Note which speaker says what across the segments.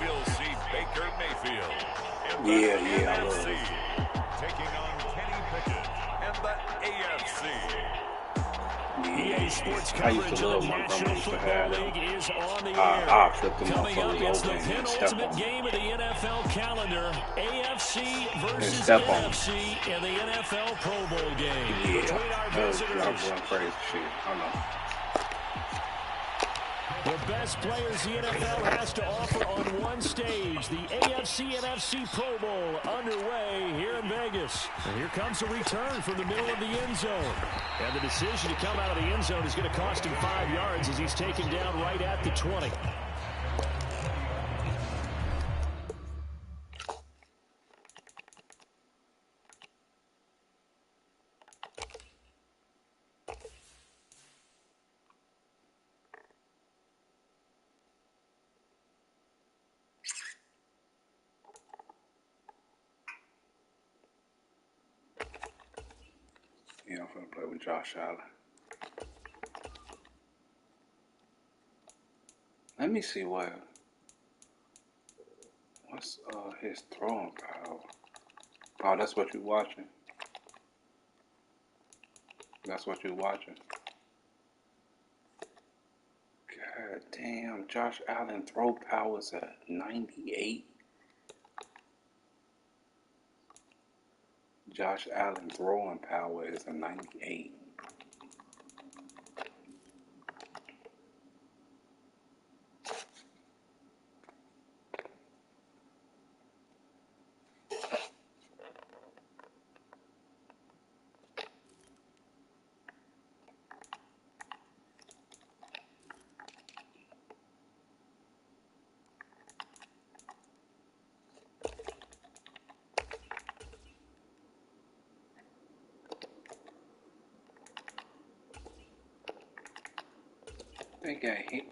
Speaker 1: we'll see Baker Mayfield in the
Speaker 2: Yeah, I
Speaker 1: NFC,
Speaker 2: love
Speaker 1: taking on Kenny Pickett and the AFC.
Speaker 3: EA Sports
Speaker 2: I used
Speaker 3: coverage
Speaker 2: to
Speaker 3: of
Speaker 2: love
Speaker 3: the
Speaker 2: my grandma
Speaker 3: National
Speaker 2: used to
Speaker 3: Football
Speaker 2: have them.
Speaker 3: League is on the air.
Speaker 2: I flipped them
Speaker 3: Coming up,
Speaker 2: motherfuckers
Speaker 3: it's the
Speaker 2: over and step on
Speaker 3: penultimate
Speaker 2: them.
Speaker 3: game of the NFL calendar. AFC versus
Speaker 2: step on them.
Speaker 3: NFC in the NFL Pro Bowl game.
Speaker 2: Yeah,
Speaker 3: Between our
Speaker 2: y'all
Speaker 3: visitors,
Speaker 2: going crazy shit. I know.
Speaker 3: the best players the NFL has to offer on one stage. The AFC-NFC Pro Bowl underway here in Vegas. And here comes a return from the middle of the end zone. And the decision to come out of the end zone is going to cost him 5 yards as he's taken down right at the 20.
Speaker 2: Yeah, I'm finna play with Josh Allen. Let me see what's his throwing power. Oh, that's what you're watching. That's what you're watching. God damn, Josh Allen throw power's at 98. Josh Allen throwing power is a 98. They got hit.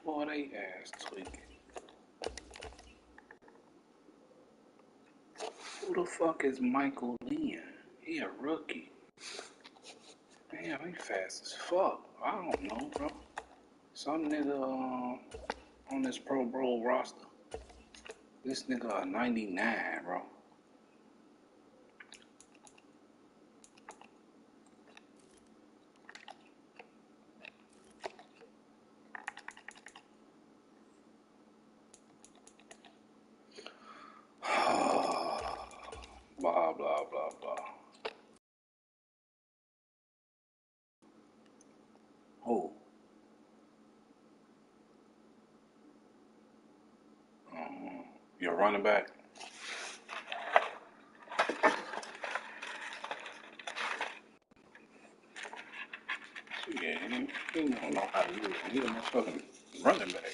Speaker 2: Boy, they ass tweaking. Who the fuck is Michael Lynn? He a rookie. Damn, he fast as fuck. I don't know, bro. Some nigga on this Pro Bowl roster. This nigga a 99, bro. Blah, blah, blah, blah. Oh. You're running back. Yeah, he don't know how to do it. He a motherfucking running back.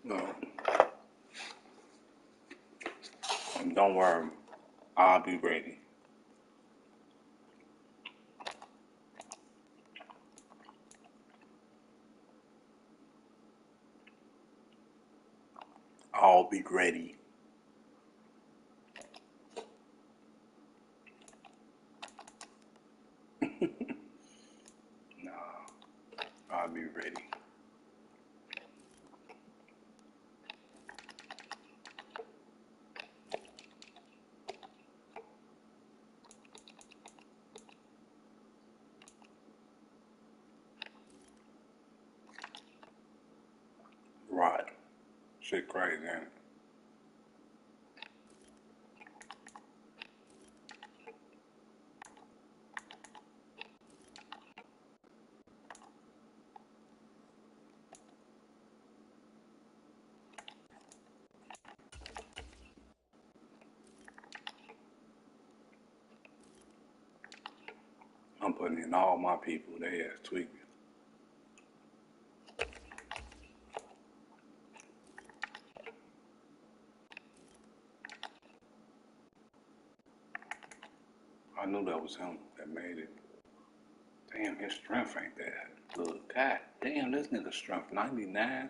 Speaker 2: No. Don't worry. I'll be ready. I'll be ready. Nah, I'll be ready. Right. Shit crazy, ain't it? I'm putting in all my people. They ass tweaking. I knew that was him that made it. Damn, his strength ain't that. Look, god damn, this nigga strength 99.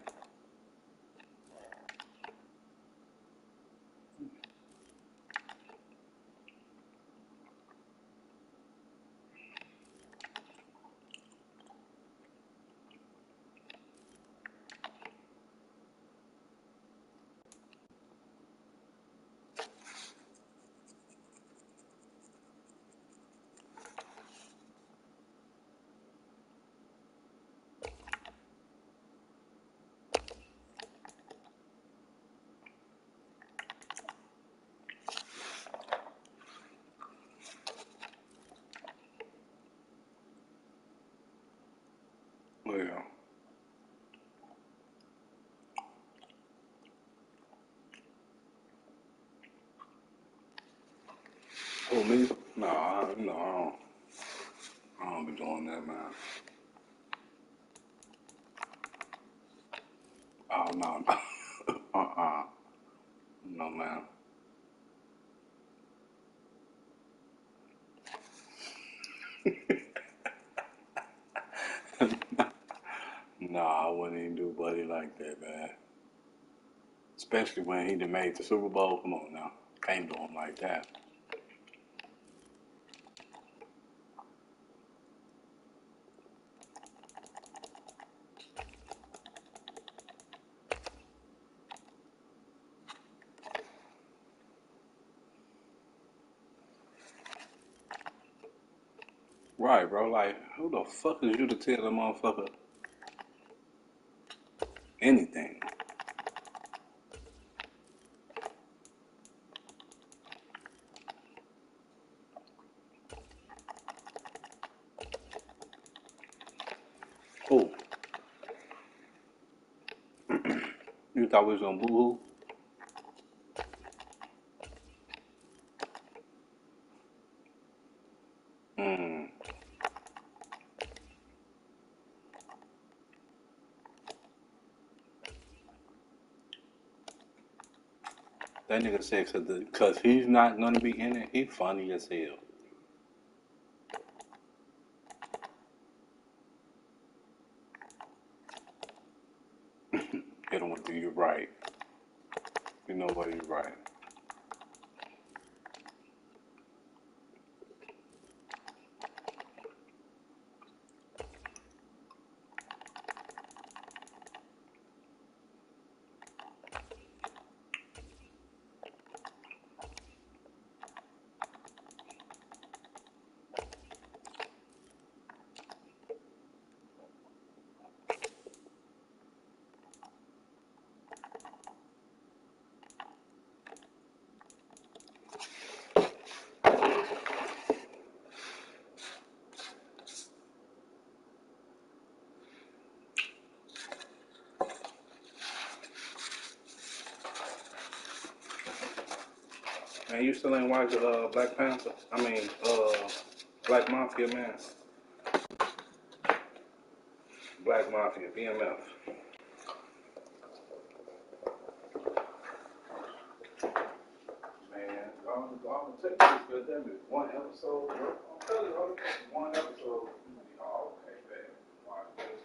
Speaker 2: Oh, me? No, I don't be doing that, man. Oh, no, no. uh-uh. No, man. Nah, I wouldn't even do Buddy like that, man. Especially when he done made the Super Bowl. Come on now. Can't do him like that. Right, bro. Like, who the fuck is you to tell a motherfucker anything? Who? You thought we was gonna boo-hoo? Mm. That nigga said because he's not gonna be in it, he funny as hell. Hit him with the you right. You know what, you're right. Man, you still ain't watched Black Panther? Black Mafia, man. Black Mafia, BMF. Man, all it takes is good damn it. One episode, bro. I'm telling you, all it takes is one episode. Oh, okay, man. Watch this.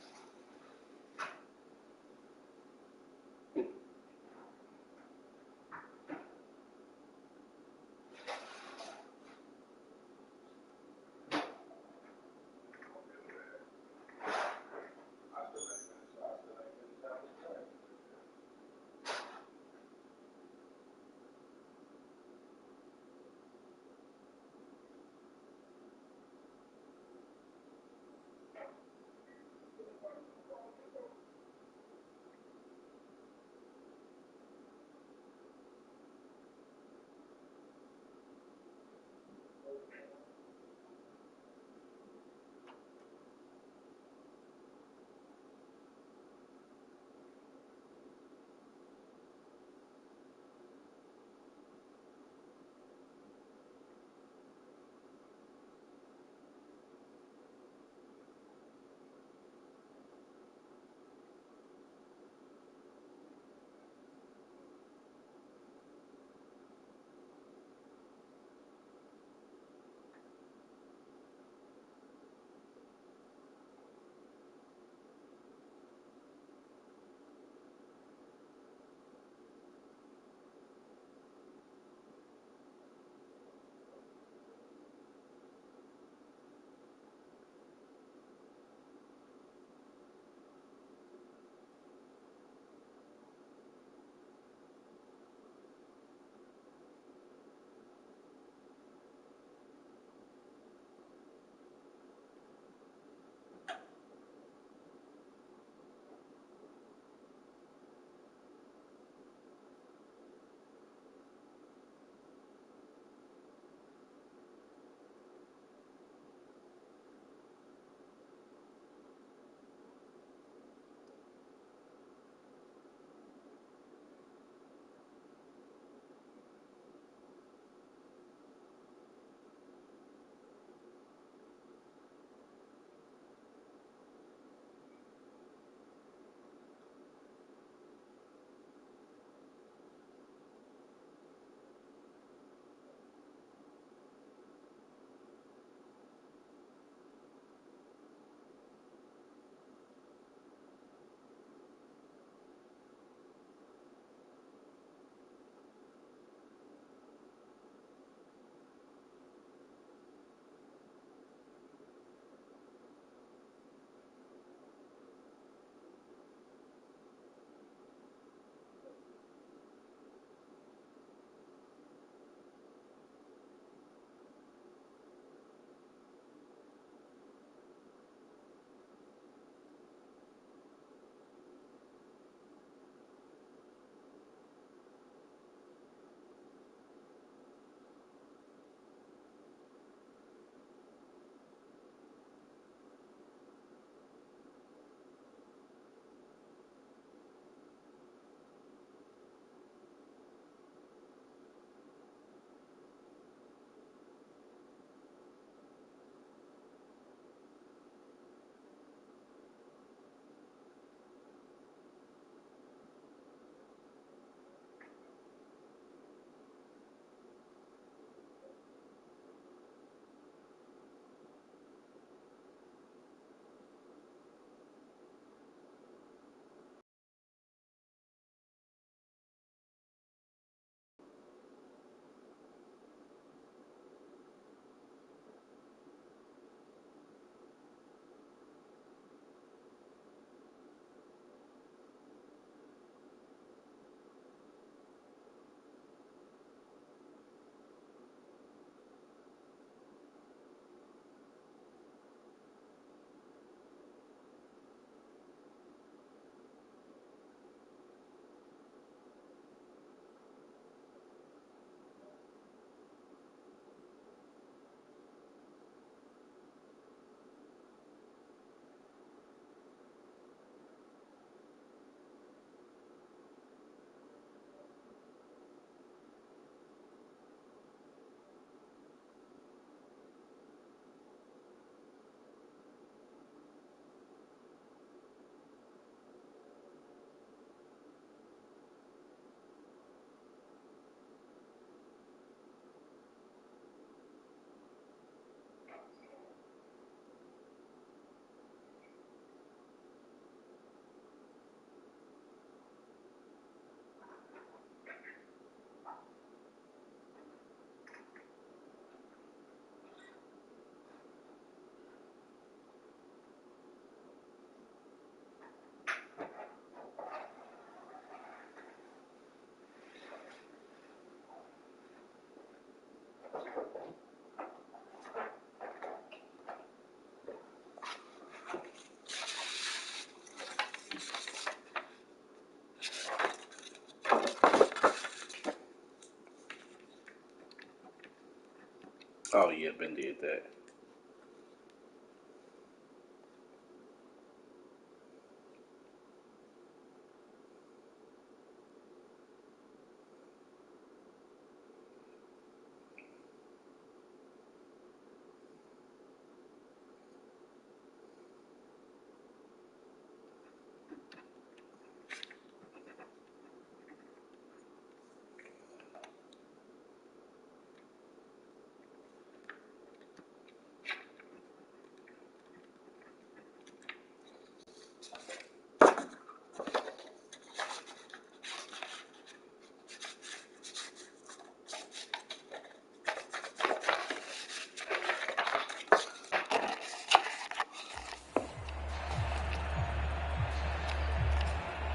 Speaker 2: Oh, yeah, Ben did that.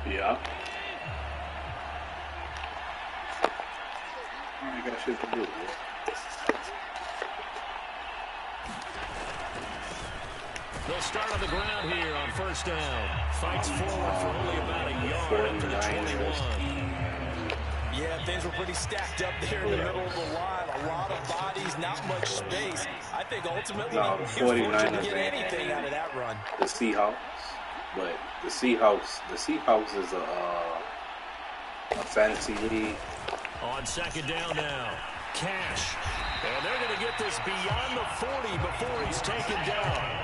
Speaker 2: Yeah. I ain't got shit to do with it.
Speaker 3: They'll start on the ground here on first down. Fights forward for only about a yard up to the 21.
Speaker 4: Yeah, things were pretty stacked up there in the middle of the line. A lot of bodies, not much space. I think ultimately
Speaker 2: No, the
Speaker 4: he was fortunate to
Speaker 2: 49ers
Speaker 4: get anything out of that run.
Speaker 2: The Seahawks, but the Seahawks is a fantasy league.
Speaker 3: On second down now, Cash. And they're going to get this beyond the 40 before he's taken down.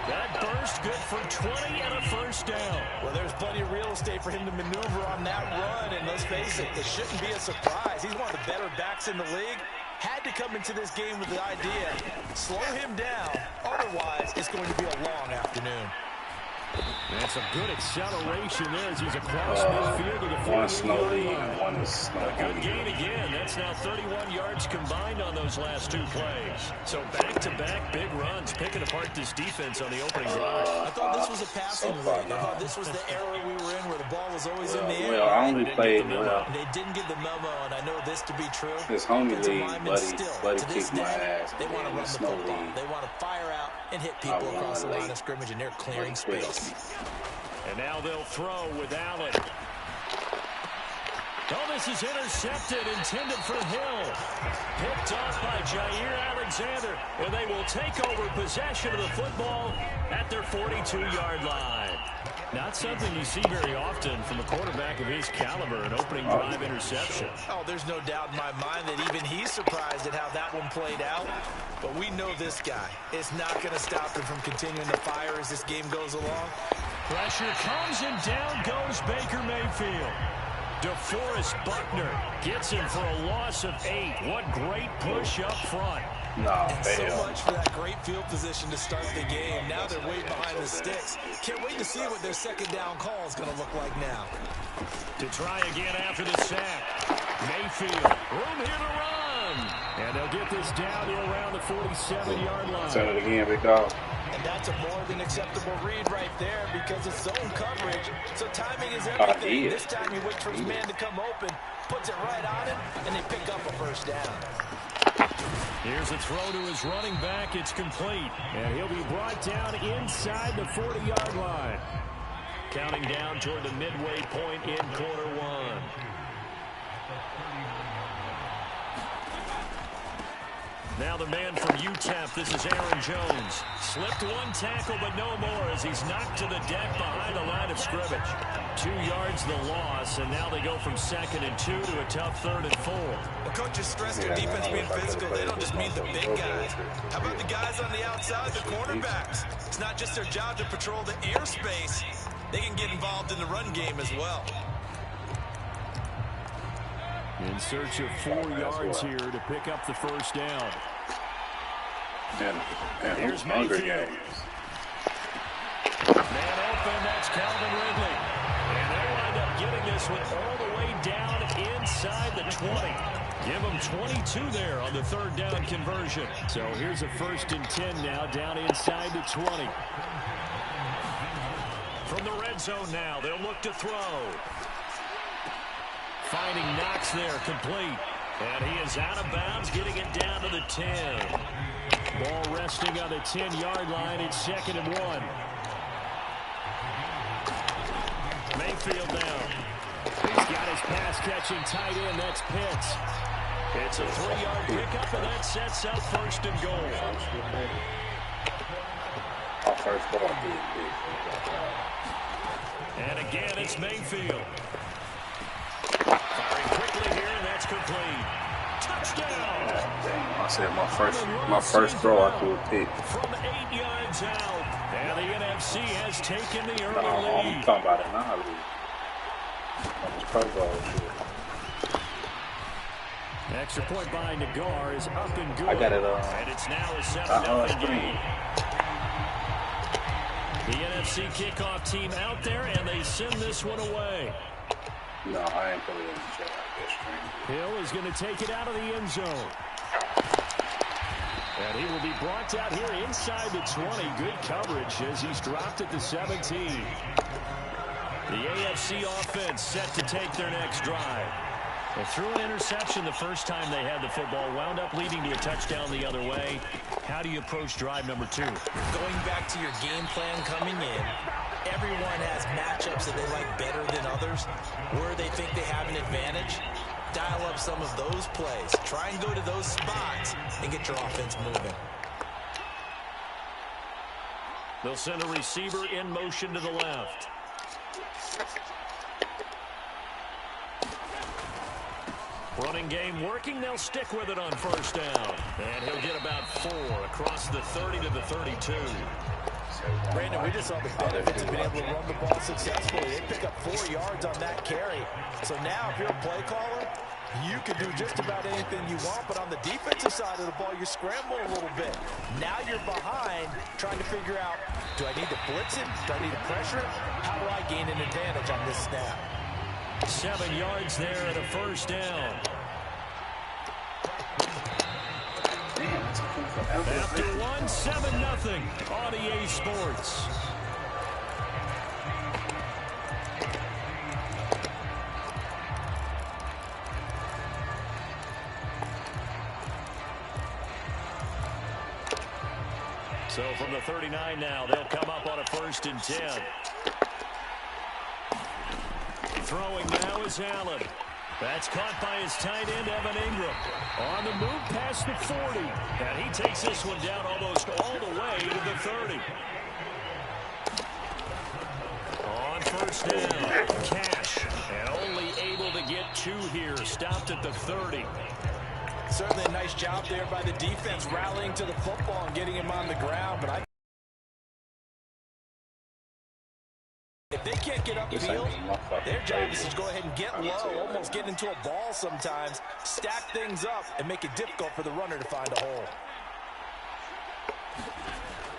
Speaker 3: That burst good for 20 and a first down.
Speaker 4: Well, there's plenty of real estate for him to maneuver on that run, and let's face it, it shouldn't be a surprise. He's one of the better backs in the league. Had to come into this game with the idea, slow him down, otherwise it's going to be a long afternoon.
Speaker 3: That's a good acceleration there as he's across midfield to the 48-yard line.
Speaker 2: One is snow.
Speaker 3: A good gain again. That's now 31 yards combined on those last two plays. So back-to-back big runs, picking apart this defense on the opening drive.
Speaker 4: I thought this was a passing league. I thought this was the era we were in where the ball was always in the air.
Speaker 2: Well, I only played well.
Speaker 4: They didn't get the memo, and I know this to be true.
Speaker 2: His homie league, buddy kicked my ass.
Speaker 4: They want to run the football. They want to fire out and hit people across the line of scrimmage, and they're clearing space.
Speaker 3: And now they'll throw with Allen. Oh, this is intercepted, intended for Hill. Picked off by Jair Alexander, and they will take over possession of the football at their 42-yard line. Not something you see very often from a quarterback of his caliber, an opening drive interception.
Speaker 4: Oh, there's no doubt in my mind that even he's surprised at how that one played out. But we know this guy is not going to stop him from continuing to fire as this game goes along.
Speaker 3: Pressure comes, and down goes Baker Mayfield. DeForest Buckner gets him for a loss of 8. What great push up front.
Speaker 4: And so much for that great field position to start the game. Now they're way behind the sticks. Can't wait to see what their second down call is going to look like now.
Speaker 3: To try again after the sack. Mayfield, room here to run. And they'll get this down to around the 47-yard line.
Speaker 2: Send it again, big dog.
Speaker 4: And that's a more than acceptable read right there because it's zone coverage. So timing is everything. This time he waits for his man to come open, puts it right on him, and they pick up a first down.
Speaker 3: Here's a throw to his running back. It's complete. And he'll be brought down inside the 40-yard line. Counting down toward the midway point in quarter one. Now the man from UTEP, this is Aaron Jones. Slipped one tackle, but no more as he's knocked to the deck behind the line of scrimmage. 2 yards the loss, and now they go from 2nd and 2 to a tough 3rd and 4.
Speaker 4: Well, coaches stress their defense being physical. They don't just mean the big guys. How about the guys on the outside, the cornerbacks? It's not just their job to patrol the airspace. They can get involved in the run game as well.
Speaker 3: In search of 4 yards here to pick up the first down.
Speaker 2: And
Speaker 3: here's Mayfield. Man open, that's Calvin Ridley. And they wind up getting this one all the way down inside the 20. Give them 22 there on the 3rd down conversion. So here's a 1st and 10 now down inside the 20. From the red zone now, they'll look to throw. Finding Knox there, complete. And he is out of bounds, getting it down to the 10. Ball resting on the 10-yard line. It's 2nd and 1. Mayfield down. He's got his pass-catching tight end. That's Pitts. It's a 3-yard pickup, and that sets up first and goal.
Speaker 2: First goal.
Speaker 3: And again, it's Mayfield. Firing quickly here, and that's complete. Touchdown!
Speaker 2: Dang, I said my first throw I threw a pick.
Speaker 3: From 8 yards out, and the NFC has taken the early
Speaker 2: I'm
Speaker 3: lead.
Speaker 2: talking about it now. On this pro ball shit.
Speaker 3: Extra point by Nagar is up and good.
Speaker 2: I got it
Speaker 3: and it's now a 7-0
Speaker 2: screen.
Speaker 3: game. The NFC kickoff team out there, and they send this one away.
Speaker 2: No, I ain't putting it in the chat like this screen.
Speaker 3: Hill is going to take it out of the end zone. And he will be brought down here inside the 20. Good coverage as he's dropped at the 17. The AFC offense set to take their next drive. They threw an interception the first time they had the football, wound up leading to a touchdown the other way. How do you approach drive number 2?
Speaker 4: Going back to your game plan coming in, everyone has matchups that they like better than others, where they think they have an advantage. Dial up some of those plays. Try and go to those spots and get your offense moving.
Speaker 3: They'll send a receiver in motion to the left. Running game working. They'll stick with it on first down. And he'll get about 4 across the 30 to the 32.
Speaker 4: Brandon, we just saw the benefits of being able to run the ball successfully. They pick up 4 yards on that carry. So now if you're a play caller, you can do just about anything you want. But on the defensive side of the ball, you scramble a little bit. Now you're behind trying to figure out, do I need to blitz it? Do I need to pressure it? How do I gain an advantage on this snap?
Speaker 3: 7 yards there and a first down. After 1, 7-0 on EA Sports. So from the 39 now, they'll come up on a 1st and 10. Throwing now is Allen. That's caught by his tight end, Evan Ingram. On the move past the 40. And he takes this one down almost all the way to the 30. On first down, Cash. And only able to get 2 here. Stopped at the 30.
Speaker 4: Certainly a nice job there by the defense, rallying to the football and getting him on the ground. But if they can't get upfield, their job is to go ahead and get low, almost get into a ball sometimes, stack things up, and make it difficult for the runner to find a hole.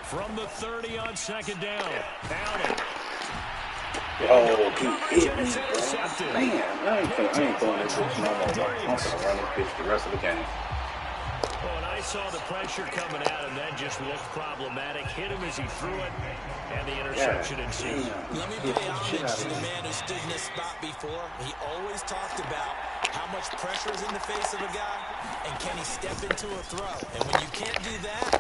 Speaker 3: From the 30 on 2nd down, Allen.
Speaker 2: Oh, he hit me, bro. Man, I ain't throwing this bitch no more. I'm going to run this bitch the rest of the game.
Speaker 3: Well, and I saw the pressure coming at him. That just looked problematic. Hit him as he threw it, and the interception ensued.
Speaker 4: Let me pay homage to the man who stood in this spot before. He always talked about how much pressure is in the face of a guy, and can he step into a throw. And when you can't do that,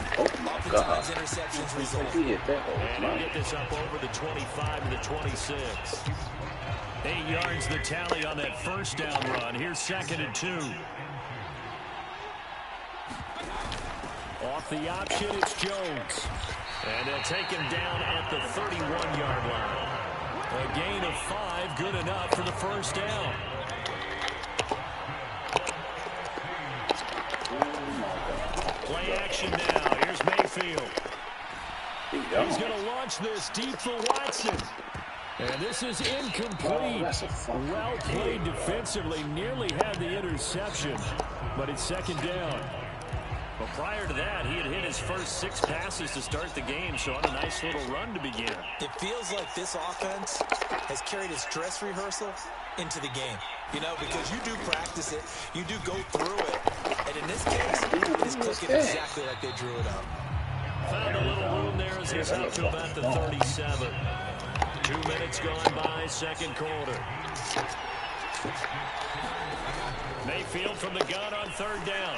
Speaker 4: oftentimes interceptions result.
Speaker 3: And he'll get this up over the 25 to the 26. 8 yards the tally on that first down run. Here's 2nd and 2. Off the option, it's Jones. And they'll take him down at the 31-yard line. A gain of 5, good enough for the first down. Play action now. Here's Mayfield. He's going to launch this deep for Watson. And this is incomplete. Well played defensively. Nearly had the interception. But it's 2nd down. Well, prior to that, he had hit his first 6 passes to start the game, so on a nice little run to begin.
Speaker 4: It feels like this offense has carried its dress rehearsal into the game. You know, because you do practice it, you do go through it, and in this case, it is clicking exactly like they drew it up.
Speaker 3: Found a little room there as he's up to about the 37. 2 minutes gone by, 2nd quarter. Mayfield from the gun on 3rd down.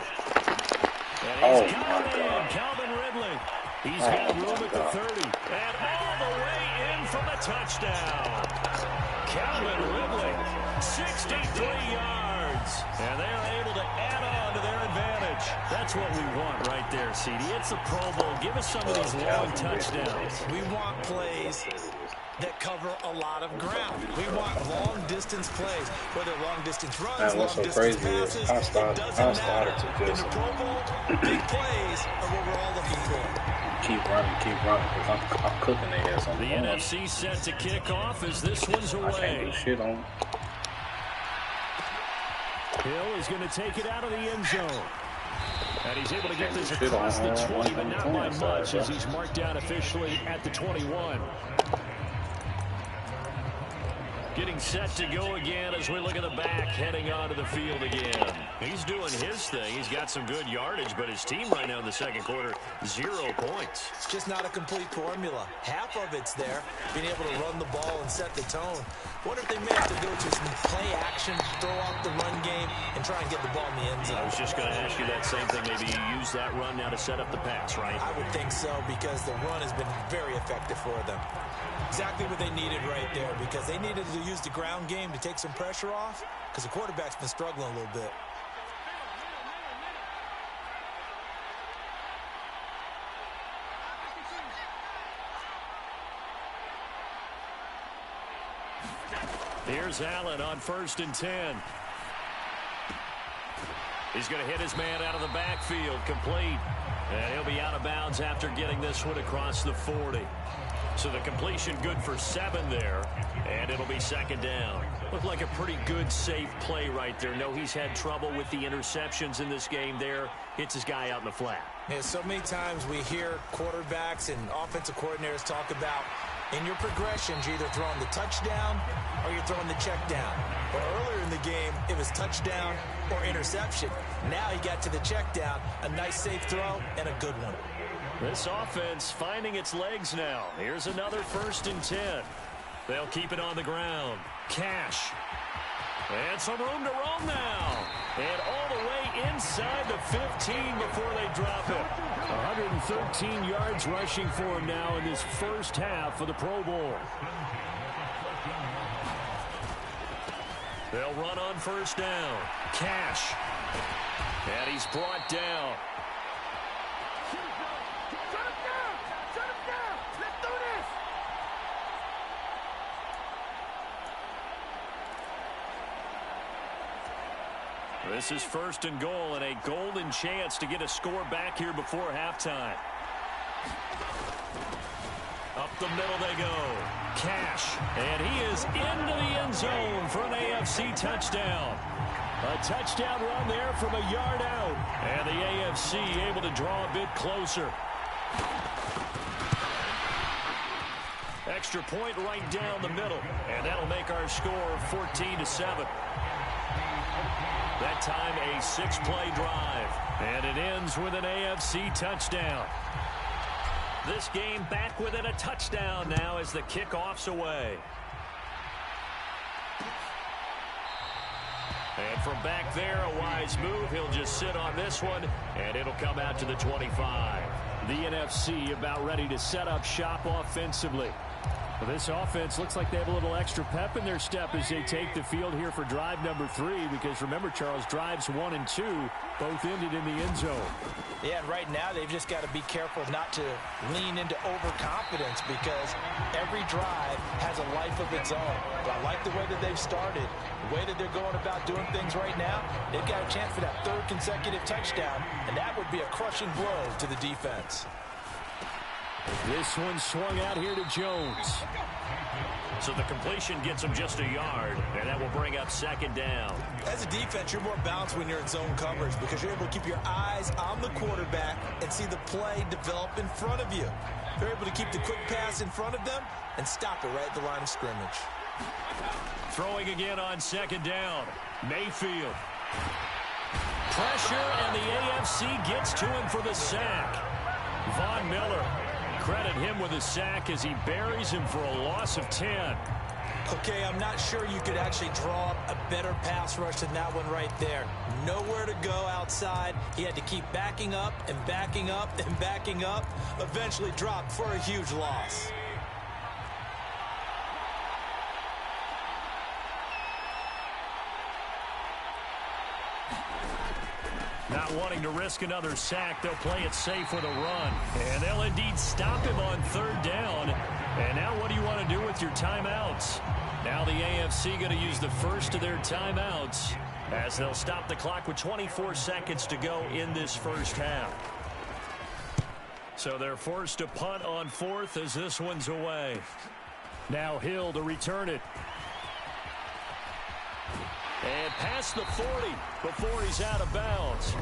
Speaker 3: And he's got it in, Calvin Ridley. He's got room at the 30. And all the way in for the touchdown. Calvin Ridley, 63 yards. And they're able to add on That's what we want right there, CD. It's the Pro Bowl. Give us some of these long touchdowns.
Speaker 4: We want plays that cover a lot of ground. We want long-distance plays, whether long-distance runs, long-distance passes. It doesn't matter. In the Pro Bowl, big plays are what we're all looking for.
Speaker 2: Keep running, because I'm cooking their ass on
Speaker 3: the NFC set to kick off as this one's away.
Speaker 2: I can't do shit on.
Speaker 3: Hill is going to take it out of the end zone. And he's able to get this across the 20, but not by much as he's marked down officially at the 21. Getting set to go again as we look at the back, heading onto the field again. He's doing his thing. He's got some good yardage, but his team right now in the second quarter, 0 points.
Speaker 4: It's just not a complete formula. Half of it's there, being able to run the ball and set the tone. What if they may have to go to some play action, throw out the run game, and try and get the ball in the end zone?
Speaker 3: I was just going to ask you that same thing. Maybe you use that run now to set up the pass, right?
Speaker 4: I would think so, because the run has been very effective for them. Exactly what they needed right there, because they needed to use the ground game to take some pressure off, because the quarterback's been struggling a little bit.
Speaker 3: Here's Allen on 1st and 10. He's going to hit his man out of the backfield, complete. And he'll be out of bounds after getting this one across the 40. So the completion good for 7 there, and it'll be 2nd down. Looked like a pretty good, safe play right there. No, he's had trouble with the interceptions in this game there. Hits his guy out in the flat.
Speaker 4: Yeah, so many times we hear quarterbacks and offensive coordinators talk about in your progressions, you're either throwing the touchdown or you're throwing the check down. But earlier in the game, it was touchdown or interception. Now he got to the check down, a nice safe throw, and a good one.
Speaker 3: This offense finding its legs now. Here's another 1st and 10. They'll keep it on the ground. Cash. And some room to roam now. And all the way inside the 15 before they drop it. 113 yards rushing for him now in this first half of the Pro Bowl. They'll run on 1st down. Cash. And he's brought down. This is 1st and goal and a golden chance to get a score back here before halftime. Up the middle they go. Cash. And he is into the end zone for an AFC touchdown. A touchdown run there from a yard out. And the AFC able to draw a bit closer. Extra point right down the middle. And that'll make our score 14-7. That time a 6-play drive. And it ends with an AFC touchdown. This game back within a touchdown now as the kickoff's away. And from back there, a wise move. He'll just sit on this one, and it'll come out to the 25. The NFC about ready to set up shop offensively. Well, this offense looks like they have a little extra pep in their step as they take the field here for drive number 3. Because remember, Charles, drives 1 and 2 both ended in the end zone.
Speaker 4: Yeah, and right now they've just got to be careful not to lean into overconfidence because every drive has a life of its own. But I like the way that they've started, the way that they're going about doing things right now. They've got a chance for that 3rd consecutive touchdown, and that would be a crushing blow to the defense.
Speaker 3: This one swung out here to Jones. So the completion gets him just a yard, and that will bring up 2nd down.
Speaker 4: As a defense, you're more balanced when you're in zone coverage because you're able to keep your eyes on the quarterback and see the play develop in front of you. You're able to keep the quick pass in front of them and stop it right at the line of scrimmage.
Speaker 3: Throwing again on 2nd down. Mayfield. Pressure, and the AFC gets to him for the sack. Von Miller. Credit him with a sack as he buries him for a loss of 10.
Speaker 4: Okay, I'm not sure you could actually draw up a better pass rush than that one right there. Nowhere to go outside. He had to keep backing up and backing up and backing up. Eventually dropped for a huge loss.
Speaker 3: Not wanting to risk another sack, they'll play it safe with a run. And they'll indeed stop him on third down. And now what do you want to do with your timeouts? Now the AFC going to use the first of their timeouts as they'll stop the clock with 24 seconds to go in this first half. So they're forced to punt on fourth as this one's away. Now Hill to return it. And past the 40 before he's out of bounds.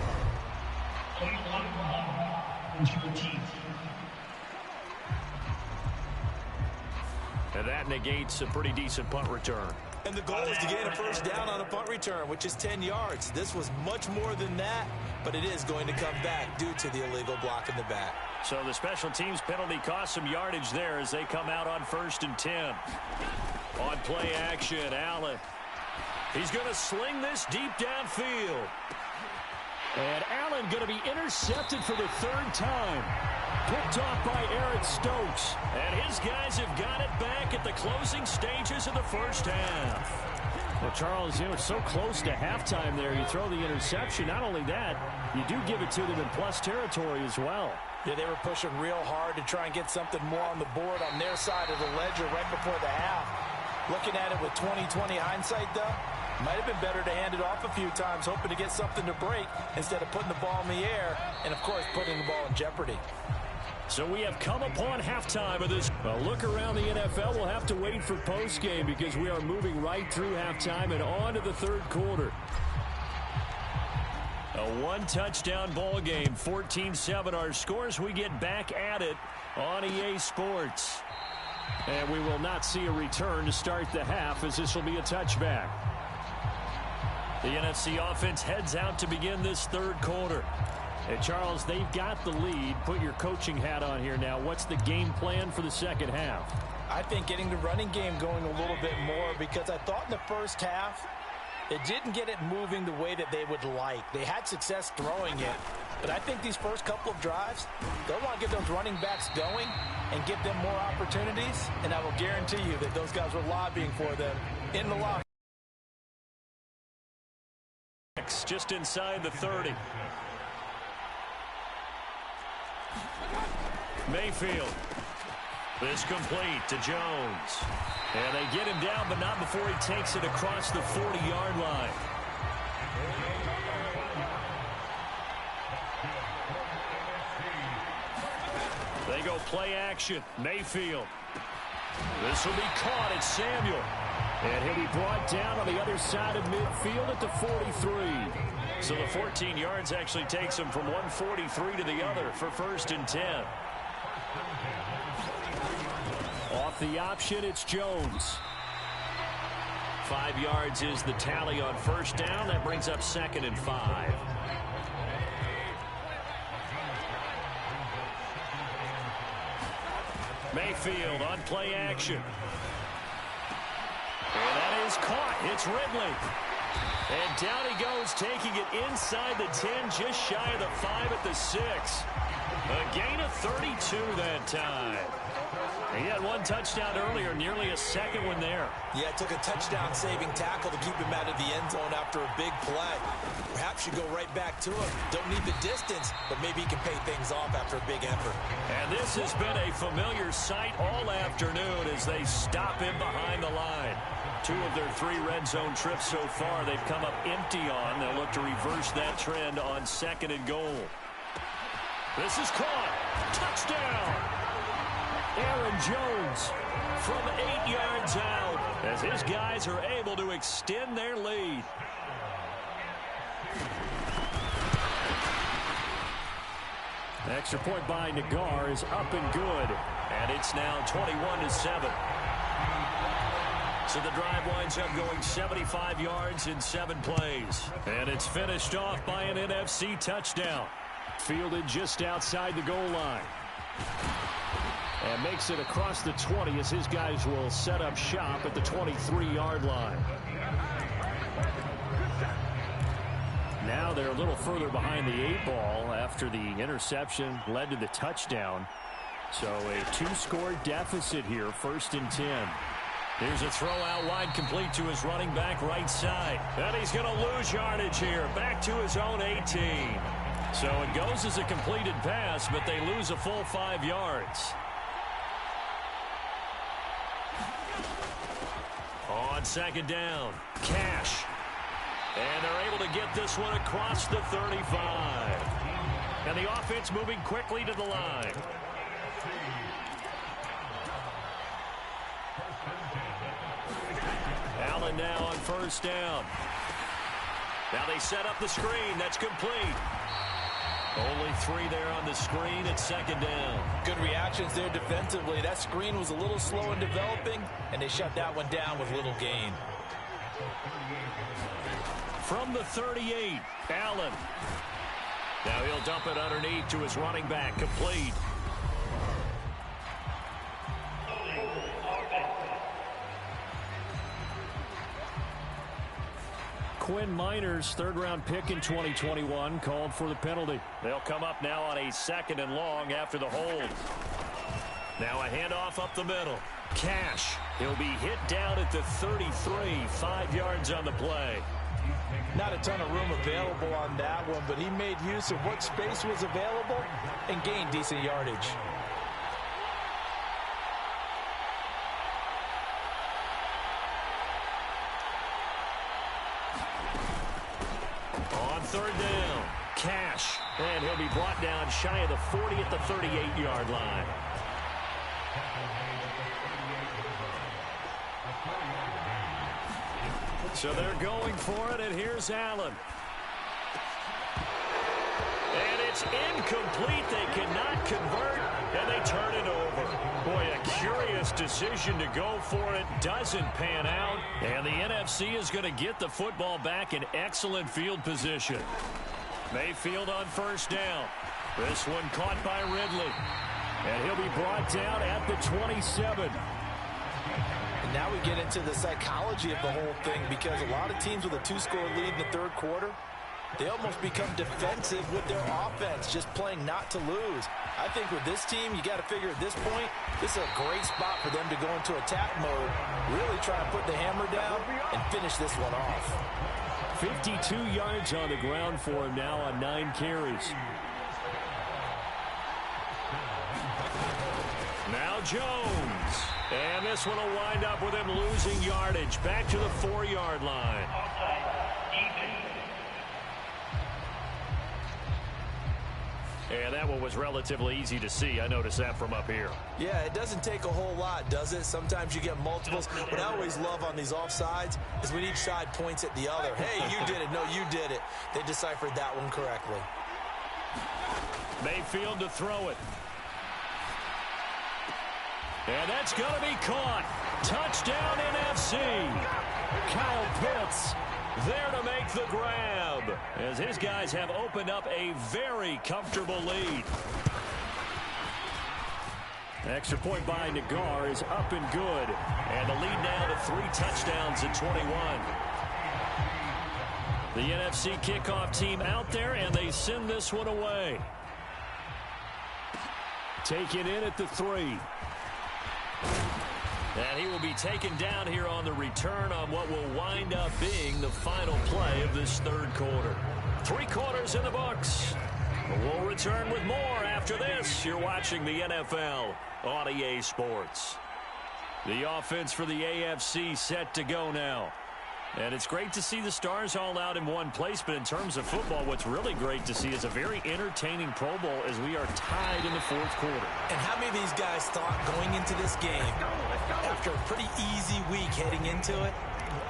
Speaker 3: And that negates a pretty decent punt return.
Speaker 4: And the goal is to gain a first down on a punt return, which is 10 yards. This was much more than that, but it is going to come back due to the illegal block in the back.
Speaker 3: So the special teams penalty cost some yardage there as they come out on 1st and 10. On play action, Allen. He's going to sling this deep downfield. And Allen going to be intercepted for the 3rd time. Picked off by Eric Stokes. And his guys have got it back at the closing stages of the first half.
Speaker 5: Well, Charles, it's so close to halftime there. You throw the interception. Not only that, you do give it to them in plus territory as well.
Speaker 4: Yeah, they were pushing real hard to try and get something more on the board on their side of the ledger right before the half. Looking at it with 20/20 hindsight, though, might have been better to hand it off a few times, hoping to get something to break instead of putting the ball in the air and, of course, putting the ball in jeopardy.
Speaker 3: So we have come upon halftime of this.
Speaker 5: Well, look around the NFL. We'll have to wait for postgame because we are moving right through halftime and on to the 3rd quarter.
Speaker 3: A one-touchdown ball game, 14-7 our scores. We get back at it on EA Sports.
Speaker 5: And we will not see a return to start the half as this will be a touchback.
Speaker 3: The NFC offense heads out to begin this 3rd quarter.
Speaker 5: And Charles, they've got the lead. Put your coaching hat on here now. What's the game plan for the 2nd half?
Speaker 4: I think getting the running game going a little bit more because I thought in the first half it didn't get it moving the way that they would like. They had success throwing it, but I think these first couple of drives, they'll want to get those running backs going and give them more opportunities, and I will guarantee you that those guys were lobbying for them in the locker.
Speaker 3: Just inside the 30. Mayfield. This complete to Jones. And they get him down, but not before he takes it across the 40-yard line. They go play action. Mayfield. This will be caught at Samuel.
Speaker 5: And he'll be brought down on the other side of midfield at the 43.
Speaker 3: So the 14 yards actually takes him from 143 to the other for 1st and 10.
Speaker 5: Off the option, it's Jones.
Speaker 3: 5 yards is the tally on 1st down. That brings up 2nd and 5. Mayfield on play action. And that is caught. It's Ridley. And down he goes, taking it inside the 10, just shy of the 5 at the 6. A gain of 32 that time. He had one touchdown earlier, nearly a second one there.
Speaker 4: Yeah, it took a touchdown-saving tackle to keep him out of the end zone after a big play. Perhaps you go right back to him. Don't need the distance, but maybe he can pay things off after a big effort.
Speaker 3: And this has been a familiar sight all afternoon as they stop him behind the line. 2 of their 3 red zone trips so far they've come up empty on. They'll look to reverse that trend on 2nd and goal. This is caught. Touchdown! Aaron Jones from 8 yards out as his guys are able to extend their lead.
Speaker 5: The extra point by Nagar is up and good.
Speaker 3: And it's now 21-7. So the drive winds up going 75 yards in 7 plays. And it's finished off by an NFC touchdown.
Speaker 5: Fielded just outside the goal line. And makes it across the 20 as his guys will set up shop at the 23-yard line. Now they're a little further behind the 8 ball after the interception led to the touchdown. So a 2-score deficit here, 1st and 10.
Speaker 3: Here's a throw out wide, complete to his running back right side. And he's going to lose yardage here, back to his own 18. So it goes as a completed pass, but they lose a full 5 yards. On second down, Cash. And they're able to get this one across the 35. And the offense moving quickly to the line. Allen now on first down. Now they set up the screen. That's complete. Only 3 there on the screen at second down.
Speaker 4: Good reactions there defensively. That screen was a little slow in developing, and they shut that one down with little gain.
Speaker 3: From the 38, Allen. Now he'll dump it underneath to his running back, complete. Quinn Miners, third-round pick in 2021, called for the penalty. They'll come up now on a second and long after the hold. Now a handoff up the middle. Cash. He'll be hit down at the 33, 5 yards on the play.
Speaker 4: Not a ton of room available on that one, but he made use of what space was available and gained decent yardage.
Speaker 3: On third down, Cash. And he'll be brought down shy of the 40 at the 38-yard line. So they're going for it, and here's Allen. And it's incomplete. They cannot convert, and they turn it over. Boy, a curious decision to go for it. Doesn't pan out, and the NFC is going to get the football back in excellent field position. Mayfield on first down. This one caught by Ridley. And he'll be brought down at the 27.
Speaker 4: And now we get into the psychology of the whole thing, because a lot of teams with a 2-score lead in the third quarter, they almost become defensive with their offense, just playing not to lose. I think with this team, you got to figure at this point, this is a great spot for them to go into attack mode, really try to put the hammer down and finish this one off.
Speaker 3: 52 yards on the ground for him now on 9 carries. Now Jones. And this one will wind up with him losing yardage back to the 4-yard line. And that one was relatively easy to see. I noticed that from up here.
Speaker 4: Yeah, it doesn't take a whole lot, does it? Sometimes you get multiples. What I always love on these offsides is when each side points at the other. Hey, you did it. No, you did it. They deciphered that one correctly.
Speaker 3: Mayfield to throw it. And that's going to be caught. Touchdown NFC. Kyle Pitts there to make the grab, as his guys have opened up a very comfortable lead. Extra point by Nagar is up and good. And the lead now to 3 touchdowns at 21. The NFC kickoff team out there, and they send this one away. Taken in at the 3. And he will be taken down here on the return on what will wind up being the final play of this third quarter. 3 quarters in the books. We'll return with more after this. You're watching the NFL on EA Sports. The offense for the AFC set to go now. And it's great to see the stars all out in one place, but in terms of football, what's really great to see is a very entertaining Pro Bowl as we are tied in the fourth quarter.
Speaker 4: And how many of these guys thought going into this game, after a pretty easy week heading into it,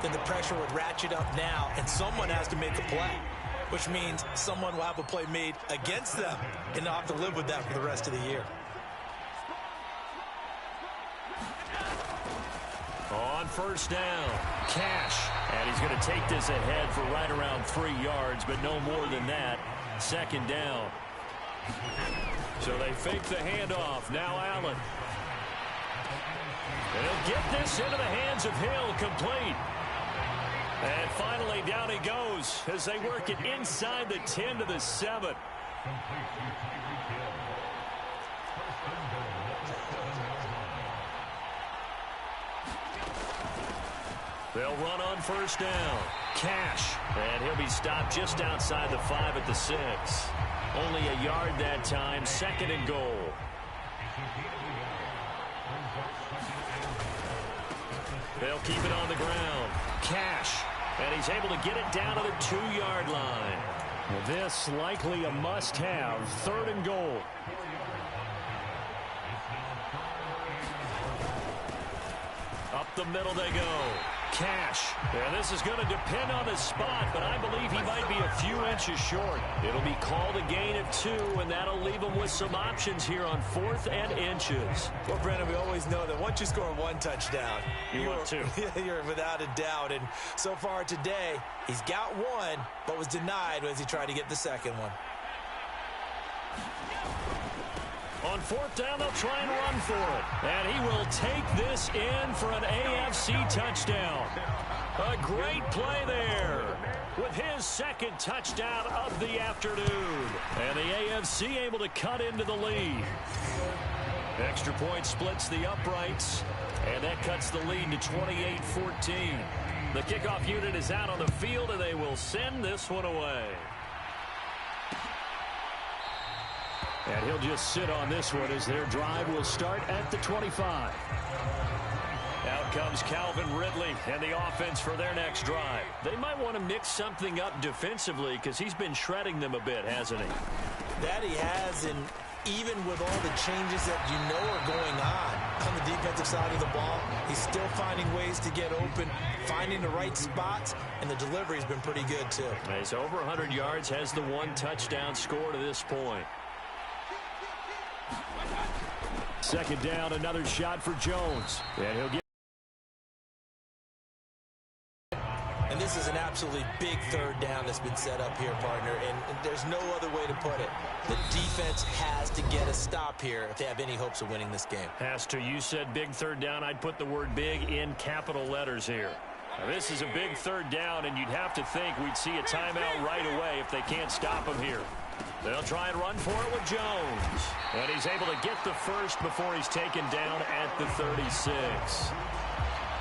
Speaker 4: that the pressure would ratchet up now and someone has to make a play, which means someone will have a play made against them and they'll have to live with that for the rest of the year.
Speaker 3: On first down, Cash. And he's going to take this ahead for right around 3 yards, but no more than that. Second down. So they fake the handoff. Now Allen. And he'll get this into the hands of Hill, complete. And finally down he goes as they work it inside the 10 to the 7. They'll run on first down. Cash. And he'll be stopped just outside the 5 at the 6. Only a yard that time. 2nd and goal. They'll keep it on the ground. Cash. And he's able to get it down to the 2-yard line. Well, this likely a must-have. 3rd and goal. Up the middle they go. Cash. And this is going to depend on his spot, but I believe he might be a few inches short. It'll be called a gain of 2, and that'll leave him with some options here on 4th and inches.
Speaker 4: Well, Brandon, we always know that once you score 1 touchdown,
Speaker 3: want 2.
Speaker 4: You're without a doubt. And so far today, he's got 1, but was denied as he tried to get the 2nd one.
Speaker 3: On 4th down, they'll try and run for it. And he will take this in for an AFC touchdown. A great play there with his 2nd touchdown of the afternoon. And the AFC able to cut into the lead. Extra point splits the uprights, and that cuts the lead to 28-14. The kickoff unit is out on the field, and they will send this one away. And he'll just sit on this one as their drive will start at the 25. Out comes Calvin Ridley and the offense for their next drive. They might want to mix something up defensively because he's been shredding them a bit, hasn't he?
Speaker 4: That he has, and even with all the changes that you know are going on the defensive side of the ball, he's still finding ways to get open, finding the right spots, and the delivery's been pretty good too.
Speaker 3: He's over 100 yards, has the 1 touchdown score to this point. 2nd down, another shot for Jones. And he'll get.
Speaker 4: And this is an absolutely big 3rd down that's been set up here, partner, and there's no other way to put it. The defense has to get a stop here if they have any hopes of winning this game.
Speaker 3: Has to. You said big 3rd down. I'd put the word big in capital letters here. Now, this is a big 3rd down, and you'd have to think we'd see a timeout right away if they can't stop him here. They'll try and run for it with Jones. And he's able to get the 1st before he's taken down at the 36.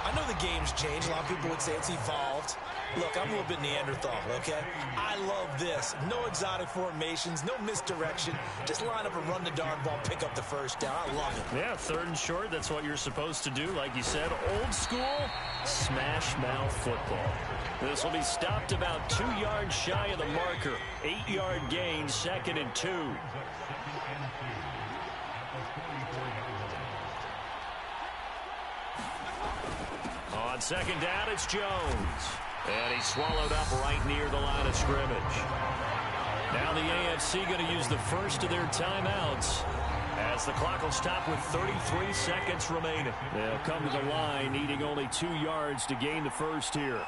Speaker 4: I know the game's changed. A lot of people would say it's evolved. Look, I'm a little bit Neanderthal, okay? I love this. No exotic formations, no misdirection. Just line up and run the darn ball, pick up the 1st down. I love it.
Speaker 3: Yeah, 3rd and short, that's what you're supposed to do. Like you said, old school, smash mouth football. This will be stopped about 2 yards shy of the marker. 8-yard gain, 2nd and 2. On 2nd down, it's Jones. And he's swallowed up right near the line of scrimmage. Now the AFC going to use the 1st of their timeouts as the clock will stop with 33 seconds remaining. They'll come to the line needing only 2 yards to gain the 1st here.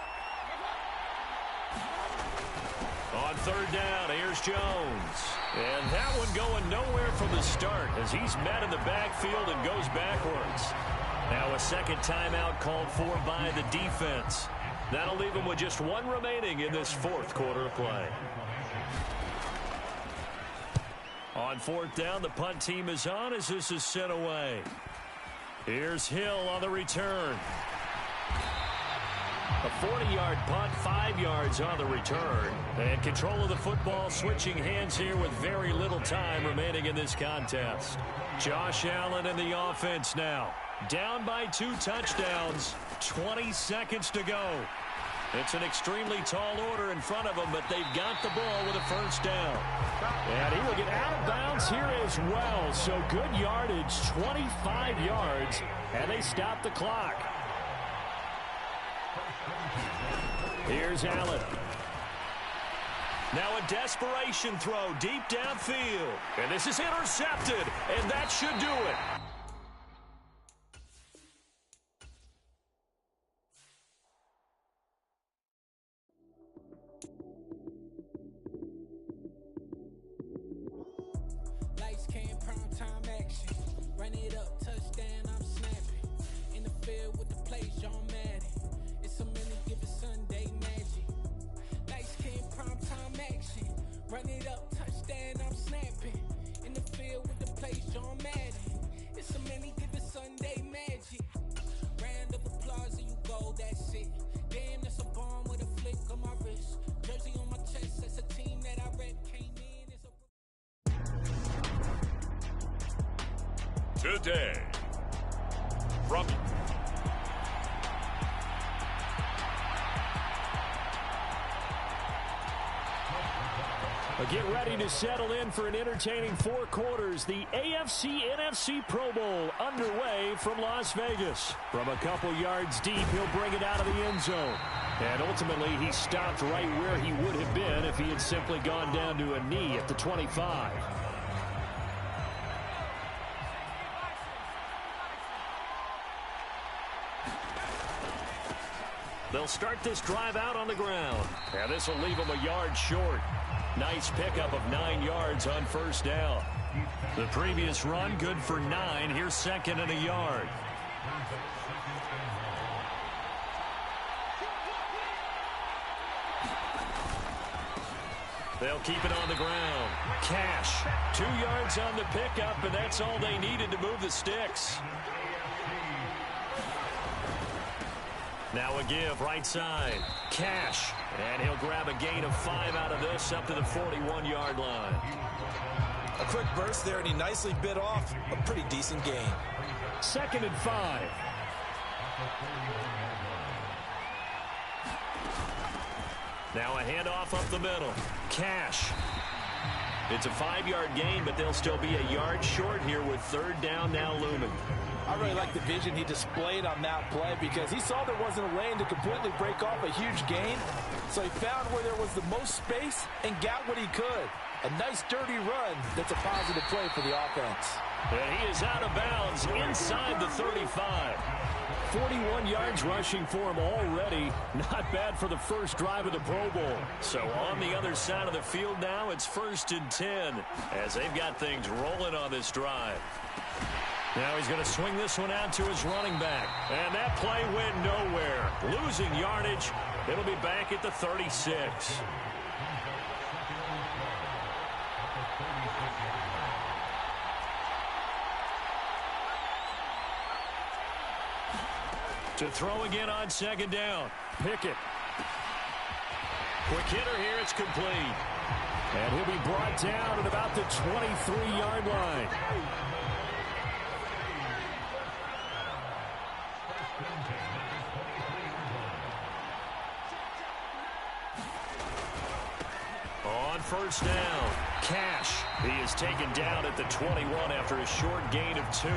Speaker 3: On 3rd down, here's Jones. And that one going nowhere from the start as he's met in the backfield and goes backwards. Now a 2nd timeout called for by the defense. That'll leave him with just 1 remaining in this 4th quarter of play. On 4th down, the punt team is on as this is sent away. Here's Hill on the return. A 40-yard punt, 5 yards on the return. And control of the football switching hands here with very little time remaining in this contest. Josh Allen and the offense now. Down by 2 touchdowns, 20 seconds to go. It's an extremely tall order in front of them, but they've got the ball with a 1st down. And he will get out of bounds here as well. So good yardage, 25 yards, and they stop the clock. Here's Allen. Now a desperation throw deep downfield. And this is intercepted, and that should do it.
Speaker 6: Run it up, touchdown, I'm snapping. In the field with the plays, John Madden. It's a many given Sunday magic. Round of applause and you go, that's it.
Speaker 1: today. From
Speaker 3: Get ready to settle in for an entertaining 4 quarters. The AFC-NFC Pro Bowl underway from Las Vegas. From a couple yards deep, he'll bring it out of the end zone. And ultimately, he stopped right where he would have been if he had simply gone down to a knee at the 25. They'll start this drive out on the ground. And this will leave him a yard short. Nice pickup of 9 yards on first down. The previous run, good for 9. Here's second and a yard. They'll keep it on the ground. Cash, 2 yards on the pickup, and that's all they needed to move the sticks. Now a give, right side. Cash. And he'll grab a gain of 5 out of this up to the 41-yard line.
Speaker 4: A quick burst there, and he nicely bit off a pretty decent gain.
Speaker 3: Second and 5. Now a handoff up the middle. Cash. It's a 5-yard gain, but they'll still be a yard short here with third down now looming.
Speaker 4: I really like the vision he displayed on that play because he saw there wasn't a lane to completely break off a huge gain. So he found where there was the most space and got what he could. A nice dirty run that's a positive play for the offense.
Speaker 3: And he is out of bounds inside the 35. 41 yards rushing for him already. Not bad for the first drive of the Pro Bowl. So on the other side of the field now, it's 1st and 10 as they've got things rolling on this drive. Now he's going to swing this one out to his running back. And that play went nowhere. Losing yardage. It'll be back at the 36. To throw again on second down. Pickett. Quick hitter here. It's complete. And he'll be brought down at about the 23-yard line. On first down, Cash. He is taken down at the 21 after a short gain of 2.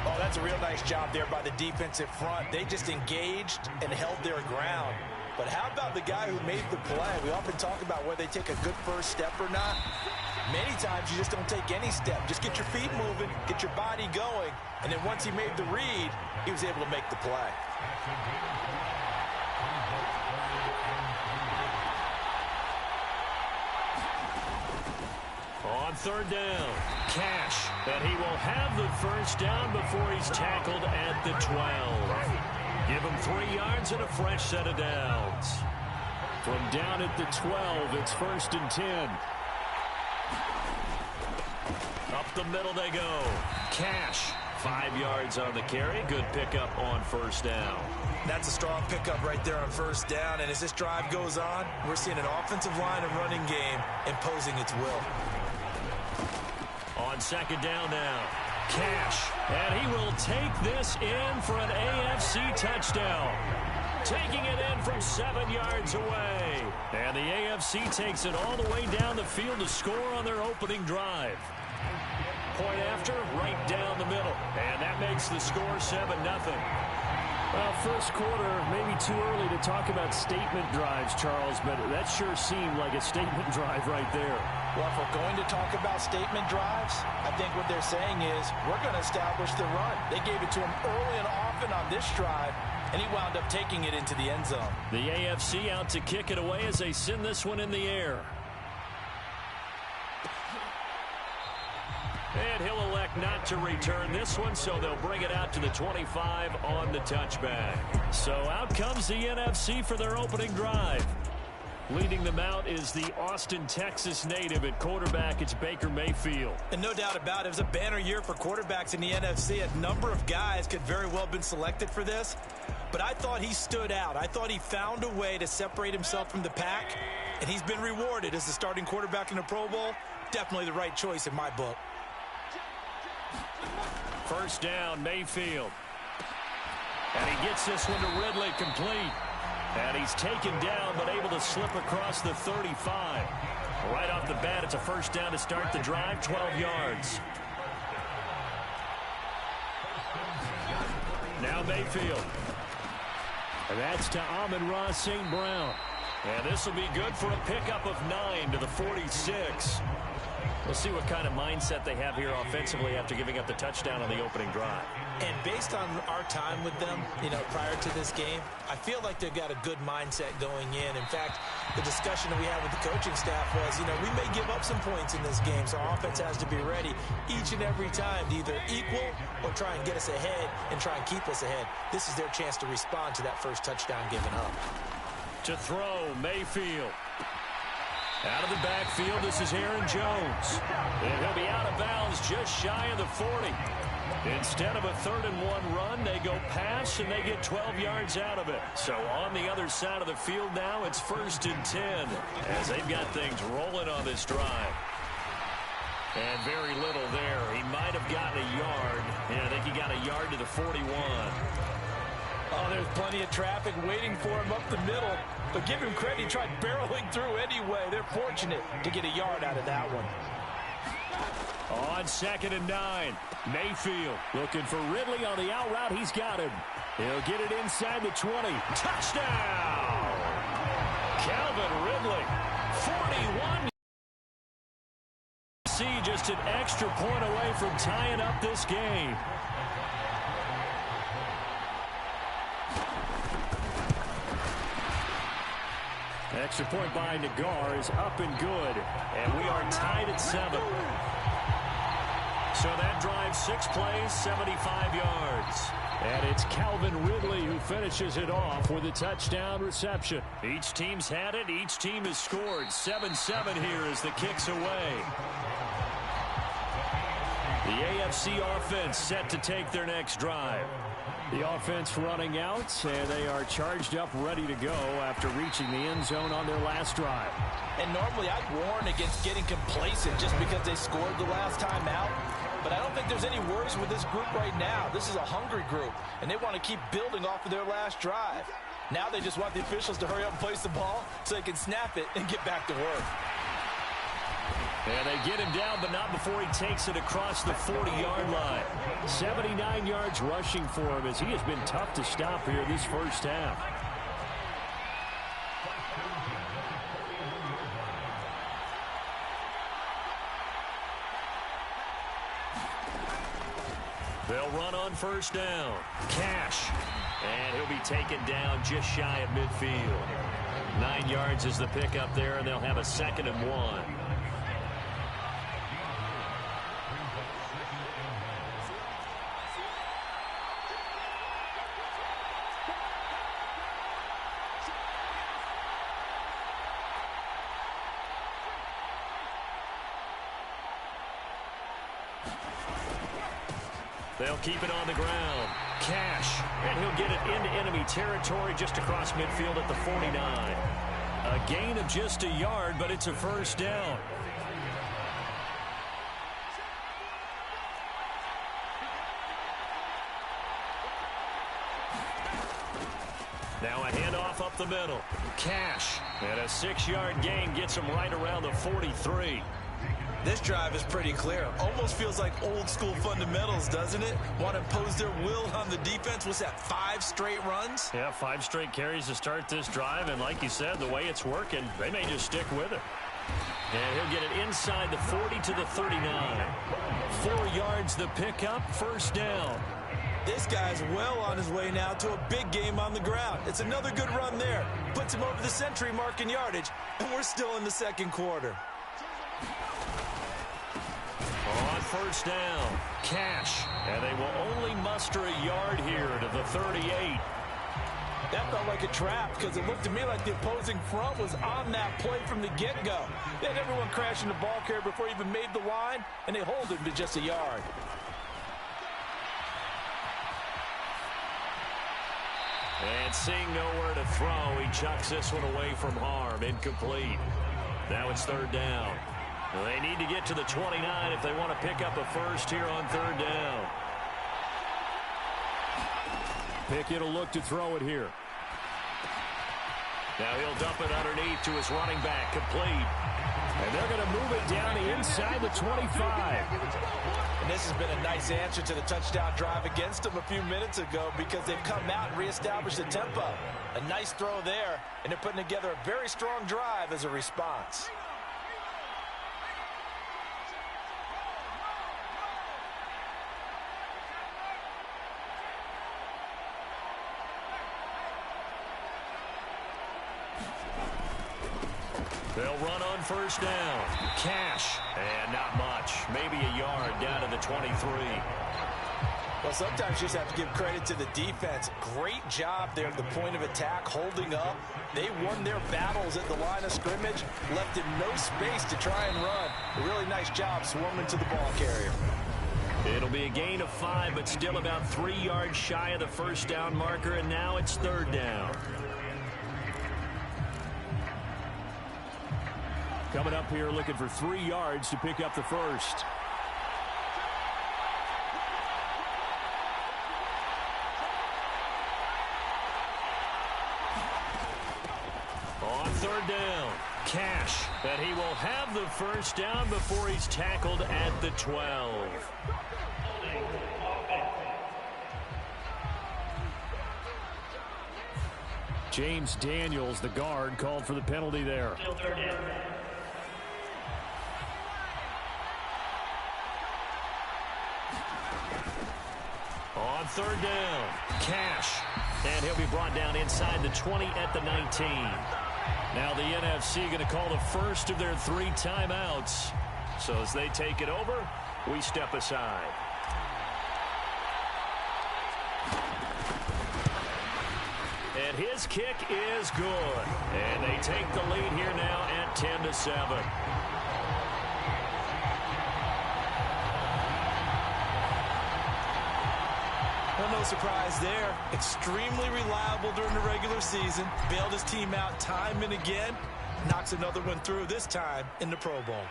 Speaker 4: Oh, that's a real nice job there by the defensive front. They just engaged and held their ground. But how about the guy who made the play? We often talk about whether they take a good first step or not. Many times you just don't take any step. Just get your feet moving, get your body going, and then once he made the read, he was able to make the play.
Speaker 3: On third down, Cash. And he will have the first down before he's tackled at the 12. Give him 3 yards and a fresh set of downs. From down at the 12, it's 1st and 10. Up the middle they go. Cash, 5 yards on the carry. Good pickup on first down.
Speaker 4: That's a strong pickup right there on first down. And as this drive goes on, we're seeing an offensive line and running game imposing its will.
Speaker 3: On second down now, Cash. And he will take this in for an AFC touchdown. Taking it in from 7 yards away. And the AFC takes it all the way down the field to score on their opening drive. Point after, right down the middle. And that makes the score 7-0. Well, first quarter, maybe too early to talk about statement drives, Charles, but that sure seemed like a statement drive right there.
Speaker 4: Well, if we're going to talk about statement drives, I think what they're saying is we're going to establish the run. They gave it to him early and often on this drive, and he wound up taking it into the end zone.
Speaker 3: The AFC out to kick it away as they send this one in the air. And he'll elect not to return this one, so they'll bring it out to the 25 on the touchback. So out comes the NFC for their opening drive. Leading them out is the Austin, Texas native at quarterback. It's Baker Mayfield.
Speaker 4: And no doubt about it, it was a banner year for quarterbacks in the NFC. A number of guys could very well have been selected for this. But I thought he stood out. I thought he found a way to separate himself from the pack. And he's been rewarded as the starting quarterback in the Pro Bowl. Definitely the right choice in my book.
Speaker 3: First down, Mayfield. And he gets this one to Ridley, complete. And he's taken down, but able to slip across the 35. Right off the bat, it's a first down to start the drive, 12 yards. Now Mayfield. And that's to Amon-Ra St. Brown. And this will be good for a pickup of 9 to the 46. We'll see what kind of mindset they have here offensively after giving up the touchdown on the opening drive.
Speaker 4: And based on our time with them, prior to this game, I feel like they've got a good mindset going in. In fact, the discussion that we had with the coaching staff was, we may give up some points in this game, so our offense has to be ready each and every time to either equal or try and get us ahead and try and keep us ahead. This is their chance to respond to that first touchdown given up.
Speaker 3: To throw, Mayfield. Out of the backfield, this is Aaron Jones. And he'll be out of bounds just shy of the 40. Instead of a 3rd-and-1 run, they go pass, and they get 12 yards out of it. So on the other side of the field now, it's 1st and 10, as they've got things rolling on this drive. And very little there. He might have gotten a yard. Yeah, I think he got a yard to the 41.
Speaker 4: Oh, there's plenty of traffic waiting for him up the middle. But give him credit, he tried barreling through anyway. They're fortunate to get a yard out of that one.
Speaker 3: On 2nd and 9, Mayfield looking for Ridley on the out route. He's got him. He'll get it inside the 20. Touchdown! Calvin Ridley, 41. See, just an extra point away from tying up this game. Extra point by Nagar is up and good. And we are tied at 7. So that drives 6 plays, 75 yards. And it's Calvin Ridley who finishes it off with a touchdown reception. Each team's had it. Each team has scored. 7-7 here as the kick's away. The AFC offense set to take their next drive. The offense running out, and they are charged up, ready to go after reaching the end zone on their last drive.
Speaker 4: And normally I'd warn against getting complacent just because they scored the last time out. But I don't think there's any worries with this group right now. This is a hungry group, and they want to keep building off of their last drive. Now they just want the officials to hurry up and place the ball so they can snap it and get back to work.
Speaker 3: And they get him down, but not before he takes it across the 40-yard line. 79 yards rushing for him as he has been tough to stop here this first half. They'll run on first down. Cash. And he'll be taken down just shy of midfield. 9 yards is the pickup there, and they'll have a 2nd and 1. They'll keep it on the ground. Cash. And he'll get it into enemy territory just across midfield at the 49. A gain of just a yard, but it's a first down. Now a handoff up the middle. Cash. And a 6-yard gain gets him right around the 43.
Speaker 4: This drive is pretty clear. Almost feels like old school fundamentals, doesn't it? Want to impose their will on the defense. What's that, 5 straight runs?
Speaker 3: Yeah, 5 straight carries to start this drive. And like you said, the way it's working, they may just stick with it. And he'll get it inside the 40 to the 39. 4 yards the pickup, first down.
Speaker 4: This guy's well on his way now to a big game on the ground. It's another good run there. Puts him over the century mark in yardage. And we're still in the second quarter.
Speaker 3: On first down, Cash. And they will only muster a yard here to the 38.
Speaker 4: That felt like a trap because it looked to me like the opposing front was on that play from the get-go. They had everyone crashing the ball carrier before he even made the line, and they hold him to just a yard.
Speaker 3: And seeing nowhere to throw, he chucks this one away from harm. Incomplete. Now it's third down.
Speaker 5: They need to get to the 29 if they want to pick up a first here on third down.
Speaker 3: Pickett will look to throw it here.
Speaker 5: Now he'll dump it underneath to his running back, complete.
Speaker 3: And they're going to move it down the inside the 25.
Speaker 4: And this has been a nice answer to the touchdown drive against them a few minutes ago because they've come out and reestablished the tempo. A nice throw there, and they're putting together a very strong drive as a response.
Speaker 5: They'll run on first down. Cash. And not much. Maybe a yard down to the 23.
Speaker 4: Well, sometimes you just have to give credit to the defense. Great job there at the point of attack, holding up. They won their battles at the line of scrimmage, left him no space to try and run. A really nice job swarming to the ball carrier.
Speaker 5: It'll be a gain of 5, but still about 3 yards shy of the first down marker, and now it's third down.
Speaker 3: Coming up here looking for 3 yards to pick up the first.
Speaker 5: On third down, Cash. And he will have the first down before he's tackled at the 12.
Speaker 3: James Daniels, the guard, called for the penalty there.
Speaker 5: On third down, Cash. And he'll be brought down inside the 20 at the 19. Now the NFC going to call the first of their 3 timeouts. So as they take it over, we step aside. And his kick is good. And they take the lead here now at 10-7.
Speaker 4: Well, no surprise there. Extremely reliable during the regular season. Bailed his team out time and again. Knocks another one through, this time in the Pro Bowl.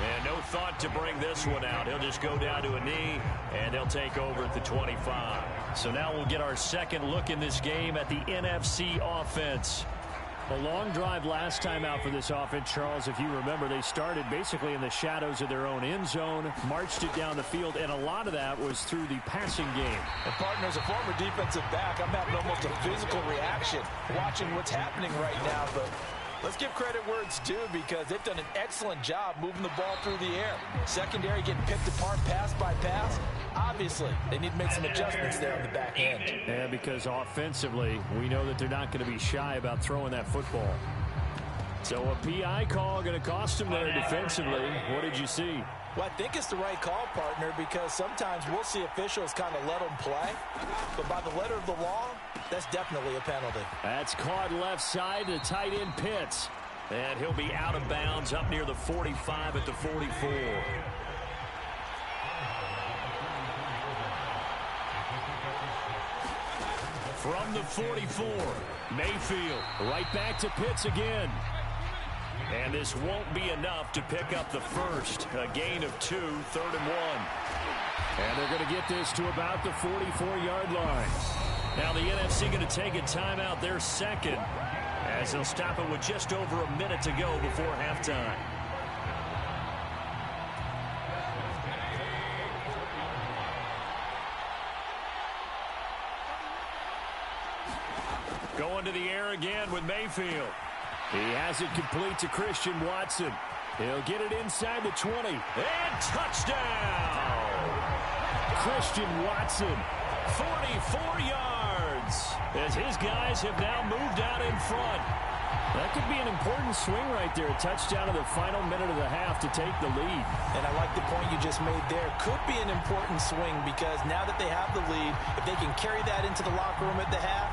Speaker 5: And no thought to bring this one out. He'll just go down to a knee, and they'll take over at the 25. So now we'll get our second look in this game at the NFC offense.
Speaker 3: A long drive last time out for this offense, Charles. If you remember, they started basically in the shadows of their own end zone, marched it down the field, and a lot of that was through the passing game.
Speaker 4: And partner, as a former defensive back, I'm having almost a physical reaction watching what's happening right now, but let's give credit where it's due because they've done an excellent job moving the ball through the air. Secondary getting picked apart pass by pass. Obviously, they need to make some adjustments there on the back end.
Speaker 3: Yeah, because offensively, we know that they're not going to be shy about throwing that football. So a PI call going to cost them there defensively. What did you see?
Speaker 4: Well, I think it's the right call, partner, because sometimes we'll see officials kind of let them play. But by the letter of the law, that's definitely a penalty.
Speaker 3: That's caught left side to tight end Pitts.
Speaker 5: And he'll be out of bounds up near the 45 at the 44.
Speaker 3: From the 44, Mayfield right back to Pitts again.
Speaker 5: And this won't be enough to pick up the first. A gain of 2, 3rd and 1.
Speaker 3: And they're going to get this to about the 44-yard line.
Speaker 5: Now the NFC going to take a timeout, their second, as they'll stop it with just over a minute to go before halftime. Going to the air again with Mayfield.
Speaker 3: He has it complete to Christian Watson. He'll get it inside the 20.
Speaker 5: And touchdown!
Speaker 3: Christian Watson.
Speaker 5: 44 yards as his guys have now moved out in front.
Speaker 3: That could be an important swing right there. A touchdown in the final minute of the half to take the lead.
Speaker 4: And I like the point you just made there. Could be an important swing because now that they have the lead, if they can carry that into the locker room at the half,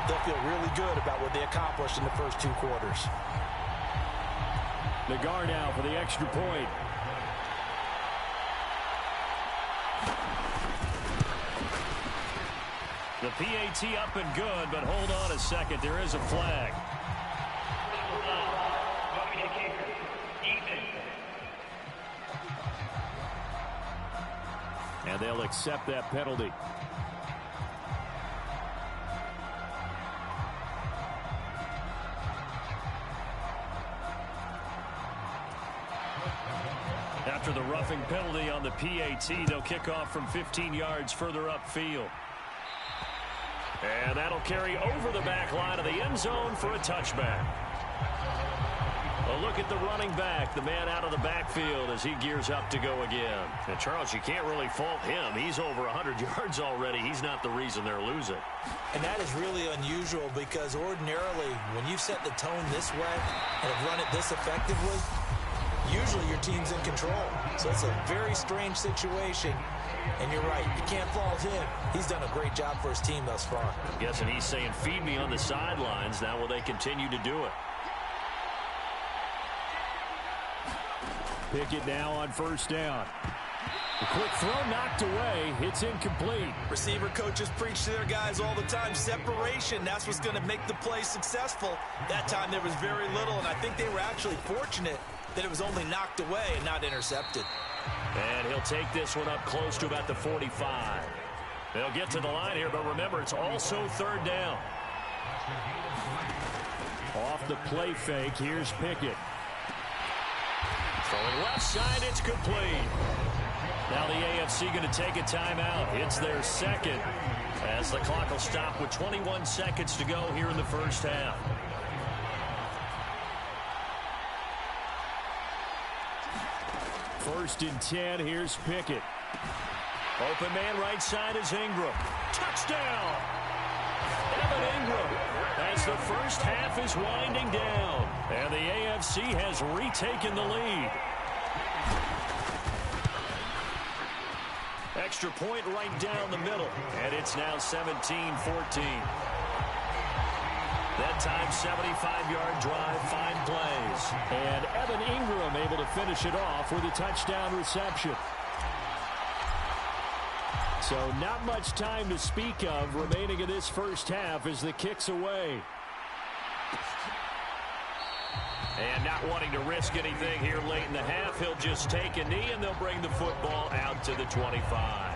Speaker 4: they'll feel really good about what they accomplished in the first 2 quarters.
Speaker 3: Nagar now for the extra point.
Speaker 5: The PAT up and good, but hold on a second. There is a flag.
Speaker 3: And they'll accept that penalty. After the roughing penalty on the PAT, they'll kick off from 15 yards further upfield. And that'll carry over the back line of the end zone for a touchback. A look at the running back, the man out of the backfield as he gears up to go again. And Charles, you can't really fault him. He's over 100 yards already. He's not the reason they're losing.
Speaker 4: And that is really unusual because ordinarily when you've set the tone this way and have run it this effectively, usually your team's in control. So it's a very strange situation. And you're right, you can't fault him. He's done a great job for his team thus far.
Speaker 3: I'm guessing he's saying, feed me on the sidelines. Now will they continue to do it? Pickett now on first down. A quick throw knocked away. It's incomplete.
Speaker 4: Receiver coaches preach to their guys all the time. Separation, that's what's going to make the play successful. That time there was very little, and I think they were actually fortunate that it was only knocked away and not intercepted.
Speaker 3: And he'll take this one up close to about the 45. They'll get to the line here, but remember, it's also third down. Off the play fake, here's Pickett. Throwing left side, it's complete. Now the AFC going to take a timeout. It's their second as the clock will stop with 21 seconds to go here in the first half. First and 10, here's Pickett. Open man right side is Ingram. Touchdown! Evan Ingram as the first half is winding down. And the AFC has retaken the lead. Extra point right down the middle. And it's now 17-14. That time, 75-yard drive, 5 plays. And Evan Ingram able to finish it off with a touchdown reception. So not much time to speak of remaining in this first half as the kick's away. And not wanting to risk anything here late in the half, he'll just take a knee and they'll bring the football out to the 25.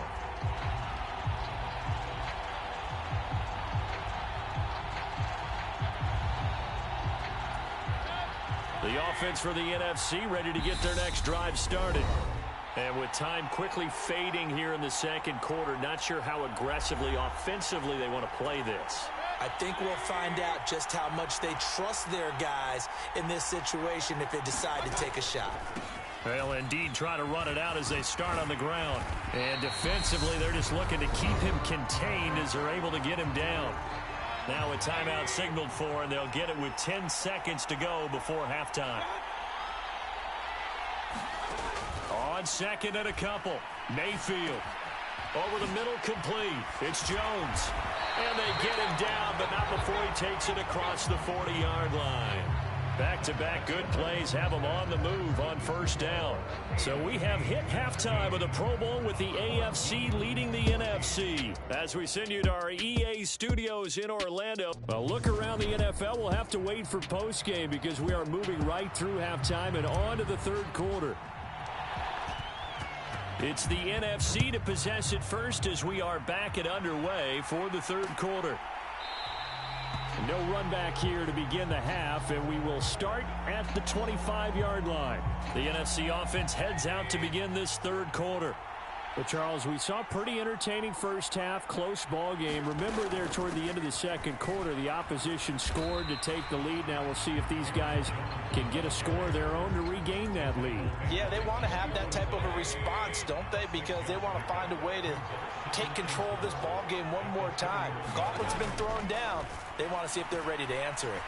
Speaker 3: The offense for the NFC ready to get their next drive started. And with time quickly fading here in the second quarter, not sure how aggressively, offensively they want to play this.
Speaker 4: I think we'll find out just how much they trust their guys in this situation if they decide to take a shot.
Speaker 3: They'll indeed try to run it out as they start on the ground. And defensively, they're just looking to keep him contained as they're able to get him down. Now a timeout signaled for, and they'll get it with 10 seconds to go before halftime. On second and a couple, Mayfield. Over the middle, complete. It's Jones. And they get him down, but not before he takes it across the 40-yard line. Back-to-back good plays have him on the move on first down. So we have hit halftime of the Pro Bowl with the AFC leading the NFC. As we send you to our EA studios in Orlando. A look around the NFL, we'll have to wait for postgame because we are moving right through halftime and on to the third quarter. It's the NFC to possess it first as we are back and underway for the third quarter. No run back here to begin the half, and we will start at the 25-yard line. The NFC offense heads out to begin this third quarter. But, Charles, we saw a pretty entertaining first half, close ball game. Remember there toward the end of the second quarter, the opposition scored to take the lead. Now we'll see if these guys can get a score of their own to regain that lead.
Speaker 4: Yeah, they want to have that type of a response, don't they? Because they want to find a way to take control of this ball game one more time. Gauntlet's been thrown down. They want to see if they're ready to answer it.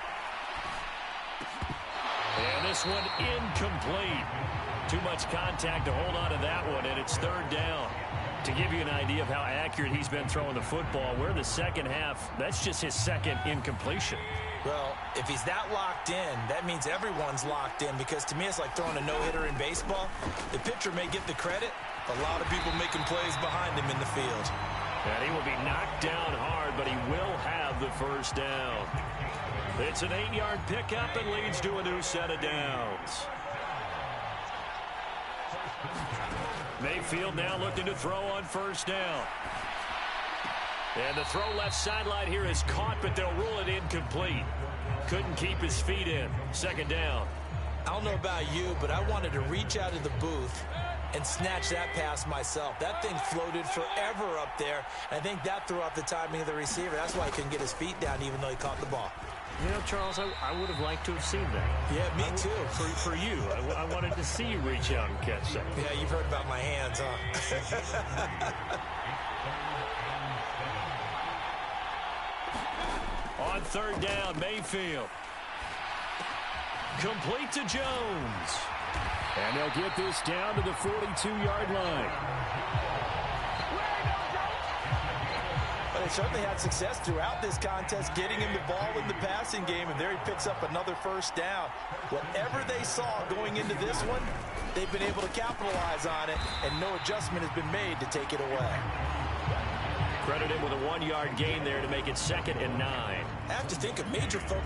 Speaker 3: And this one incomplete. Too much contact to hold on to that one, and it's third down. To give you an idea of how accurate he's been throwing the football, we're in the second half. That's just his second incompletion.
Speaker 4: Well, if he's that locked in, that means everyone's locked in, because to me it's like throwing a no-hitter in baseball. The pitcher may get the credit. A lot of people making plays behind him in the field.
Speaker 3: And he will be knocked down hard, but he will have the first down. It's an 8-yard pickup and leads to a new set of downs.
Speaker 5: Mayfield now looking to throw on first down. And the throw left sideline here is caught, but they'll rule it incomplete. Couldn't keep his feet in. Second down.
Speaker 4: I don't know about you, but I wanted to reach out of the booth and snatch that pass myself. That thing floated forever up there. I think that threw off the timing of the receiver. That's why he couldn't get his feet down even though he caught the ball.
Speaker 3: You know, Charles, I would have liked to have seen that.
Speaker 4: Yeah, me too.
Speaker 3: For you, I wanted to see you reach out and catch that.
Speaker 4: Yeah, you've heard about my hands, huh?
Speaker 5: On third down, Mayfield. Complete to Jones.
Speaker 3: And they'll get this down to the 42-yard line.
Speaker 4: But they certainly had success throughout this contest, getting him the ball in the passing game, and there he picks up another first down. Whatever they saw going into this one, they've been able to capitalize on it, and no adjustment has been made to take it away.
Speaker 5: Credit him with a 1-yard gain there to make it 2nd and 9.
Speaker 4: I have to think a major focus.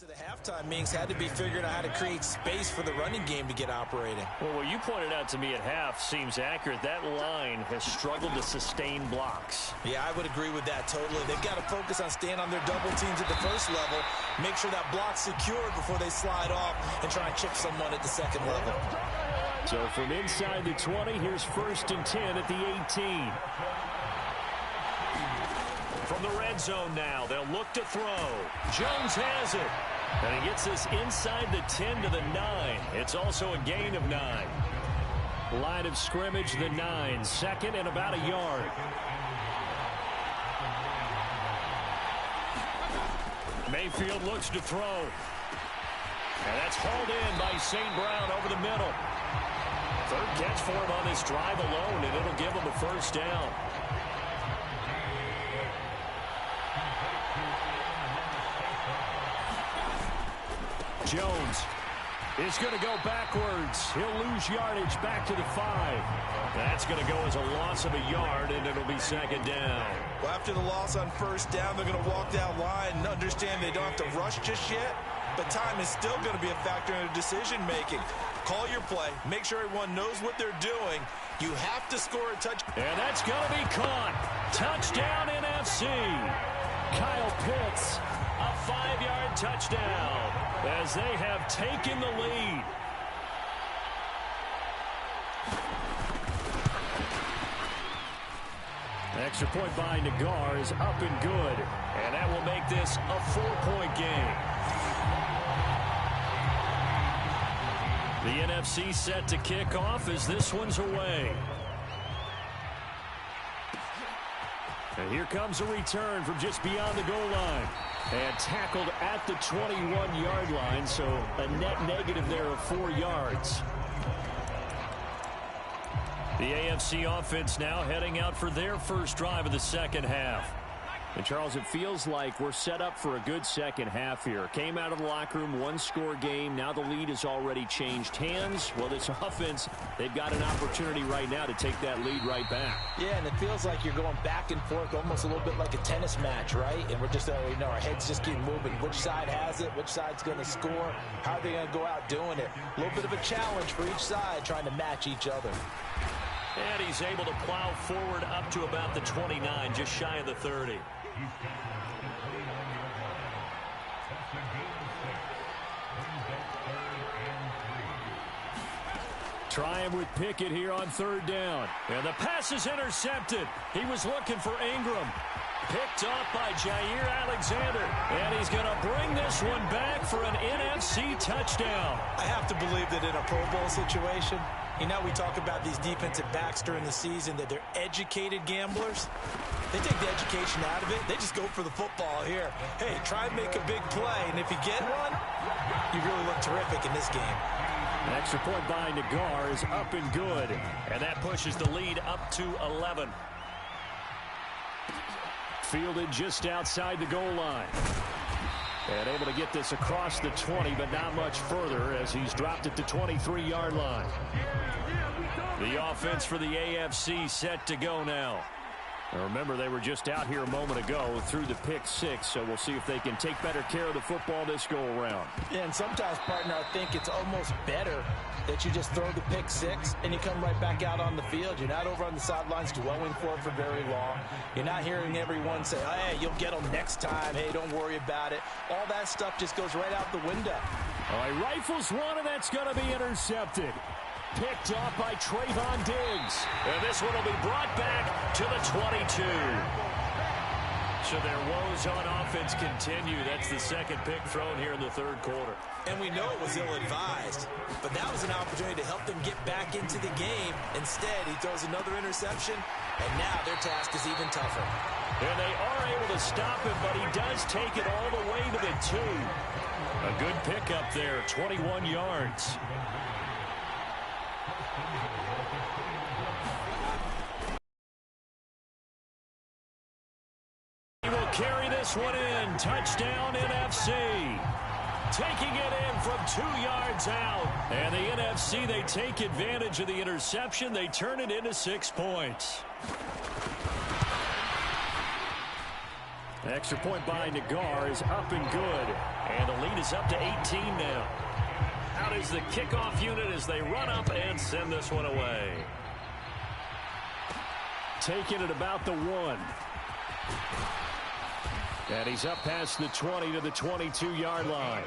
Speaker 4: The halftime meetings had to be figuring out how to create space for the running game to get operating.
Speaker 5: Well, what you pointed out to me at half seems accurate. That line has struggled to sustain blocks.
Speaker 4: Yeah, I would agree with that totally. They've got to focus on staying on their double teams at the first level, make sure that block's secured before they slide off and try and chip someone at the second level.
Speaker 3: So from inside the 20, here's 1st and 10 at the 18.
Speaker 5: From the red zone now, they'll look to throw. Jones has it. And he gets this inside the 10 to the 9. It's also a gain of 9.
Speaker 3: Line of scrimmage, the 9. 2nd and about a yard.
Speaker 5: Mayfield looks to throw. And that's hauled in by St. Brown over the middle. 3rd catch for him on this drive alone, and it'll give him a first down.
Speaker 3: Jones is going to go backwards. He'll lose yardage back to the 5.
Speaker 5: That's going to go as a loss of a yard, and it'll be 2nd down.
Speaker 4: Well, after the loss on first down, they're going to walk that line and understand they don't have to rush just yet, but time is still going to be a factor in their decision-making. Call your play. Make sure everyone knows what they're doing. You have to score a touchdown.
Speaker 5: And that's going to be caught. Touchdown, NFC.
Speaker 3: Kyle Pitts.
Speaker 5: A 5-yard touchdown as they have taken the lead.
Speaker 3: Extra point by Nagar is up and good.
Speaker 5: And that will make this a 4-point game. The NFC set to kick off as this one's away.
Speaker 3: And here comes a return from just beyond the goal line. And tackled at the 21-yard line, so a net negative there of 4 yards.
Speaker 5: The AFC offense now heading out for their first drive of the second half.
Speaker 3: And, Charles, it feels like we're set up for a good second half here. Came out of the locker room, 1-score game. Now the lead has already changed hands. Well, this offense, they've got an opportunity right now to take that lead right back.
Speaker 4: Yeah, and it feels like you're going back and forth almost a little bit like a tennis match, right? And we're just, our heads just keep moving. Which side has it? Which side's going to score? How are they going to go out doing it? A little bit of a challenge for each side trying to match each other.
Speaker 5: And he's able to plow forward up to about the 29, just shy of the 30.
Speaker 3: Trying with Pickett here on 3rd down.
Speaker 5: And the pass is intercepted. He was looking for Ingram. Picked off by Jair Alexander. And he's going to bring this one back for an NFC touchdown.
Speaker 4: I have to believe that in a Pro Bowl situation, we talk about these defensive backs during the season, that they're educated gamblers. They take the education out of it. They just go for the football here. Hey, try and make a big play, and if you get one, you really look terrific in this game.
Speaker 3: An extra point by Nagar is up and good.
Speaker 5: And that pushes the lead up to 11.
Speaker 3: Fielded just outside the goal line. And able to get this across the 20, but not much further as he's dropped it to 23-yard line.
Speaker 5: The offense for the AFC set to go now.
Speaker 3: Now remember, they were just out here a moment ago through the pick six, so we'll see if they can take better care of the football this go-around.
Speaker 4: Yeah, and sometimes, partner, I think it's almost better that you just throw the pick six and you come right back out on the field. You're not over on the sidelines dwelling for it for very long. You're not hearing everyone say, oh, hey, you'll get them next time. Hey, don't worry about it. All that stuff just goes right out the window.
Speaker 3: All right, rifles one, and that's going to be intercepted. Picked off by Trayvon Diggs.
Speaker 5: And this one will be brought back to the 22. So their woes on offense continue. That's the second pick thrown here in the third quarter.
Speaker 4: And we know it was ill-advised, but that was an opportunity to help them get back into the game. Instead, he throws another interception, and now their task is even tougher.
Speaker 3: And they are able to stop him, but he does take it all the way to the 2. A good pickup there, 21 yards. He will carry this one in. Touchdown, NFC. Taking it in from 2 yards out. And the NFC, they take advantage of the interception. They turn it into 6 points. The extra point by Nagar is up and good. And the lead is up to 18 now. Out is the kickoff unit as they run up and send this one away. Taking it about the 1. And he's up past the 20 to the 22-yard line.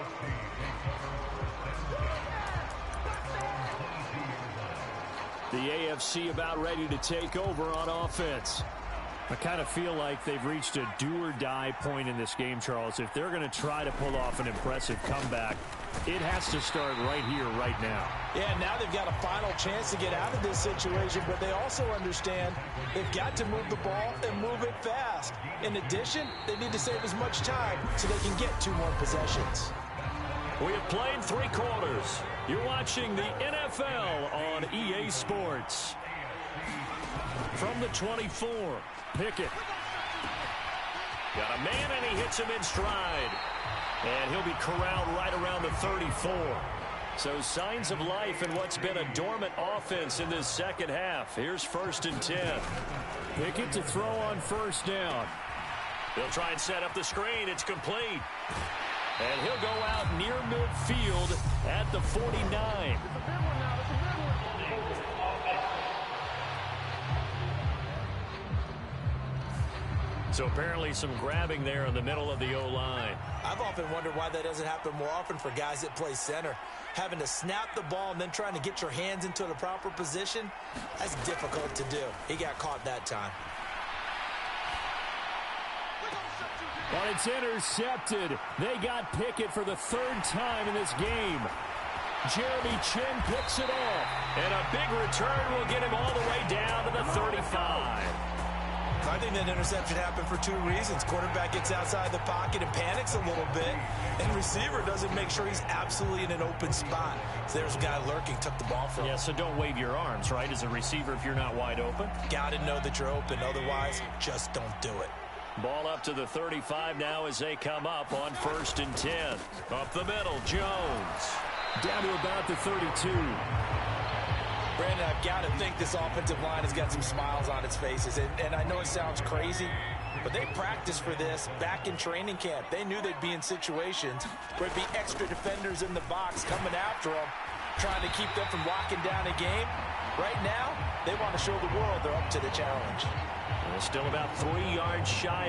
Speaker 3: The AFC about ready to take over on offense. I kind of feel like they've reached a do-or-die point in this game, Charles. If they're going to try to pull off an impressive comeback, it has to start right here, right now.
Speaker 4: Yeah, now they've got a final chance to get out of this situation, but they also understand they've got to move the ball and move it fast. In addition, they need to save as much time so they can get 2 more possessions.
Speaker 3: We have played 3 quarters. You're watching the NFL on EA Sports. From the 24, Pickett. Got a man, and he hits him in stride. And he'll be corralled right around the 34. So signs of life in what's been a dormant offense in this second half. Here's 1st and 10. Pickett to throw on 1st down. He'll try and set up the screen. It's complete. And he'll go out near midfield at the 49. So apparently some grabbing there in the middle of the O-line.
Speaker 4: I've often wondered why that doesn't happen more often for guys that play center. Having to snap the ball and then trying to get your hands into the proper position, that's difficult to do. He got caught that time.
Speaker 3: But it's intercepted. They got Pickett for the 3rd time in this game. Jeremy Chin picks it off. And a big return will get him all the way down to the 35.
Speaker 4: I think that interception happened for 2 reasons. Quarterback gets outside the pocket and panics a little bit, and receiver doesn't make sure he's absolutely in an open spot. So there's a guy lurking, took the ball from him.
Speaker 3: Yeah, so don't wave your arms, right, as a receiver if you're not wide open.
Speaker 4: Got to know that you're open. Otherwise, just don't do it.
Speaker 3: Ball up to the 35 now as they come up on 1st and 10. Up the middle, Jones. Down to about the 32.
Speaker 4: Brandon, I've got to think this offensive line has got some smiles on its faces. And I know it sounds crazy, but they practiced for this back in training camp. They knew they'd be in situations where there'd be extra defenders in the box coming after them, trying to keep them from locking down a game. Right now, they want to show the world they're up to the challenge.
Speaker 3: Still about 3 yards shy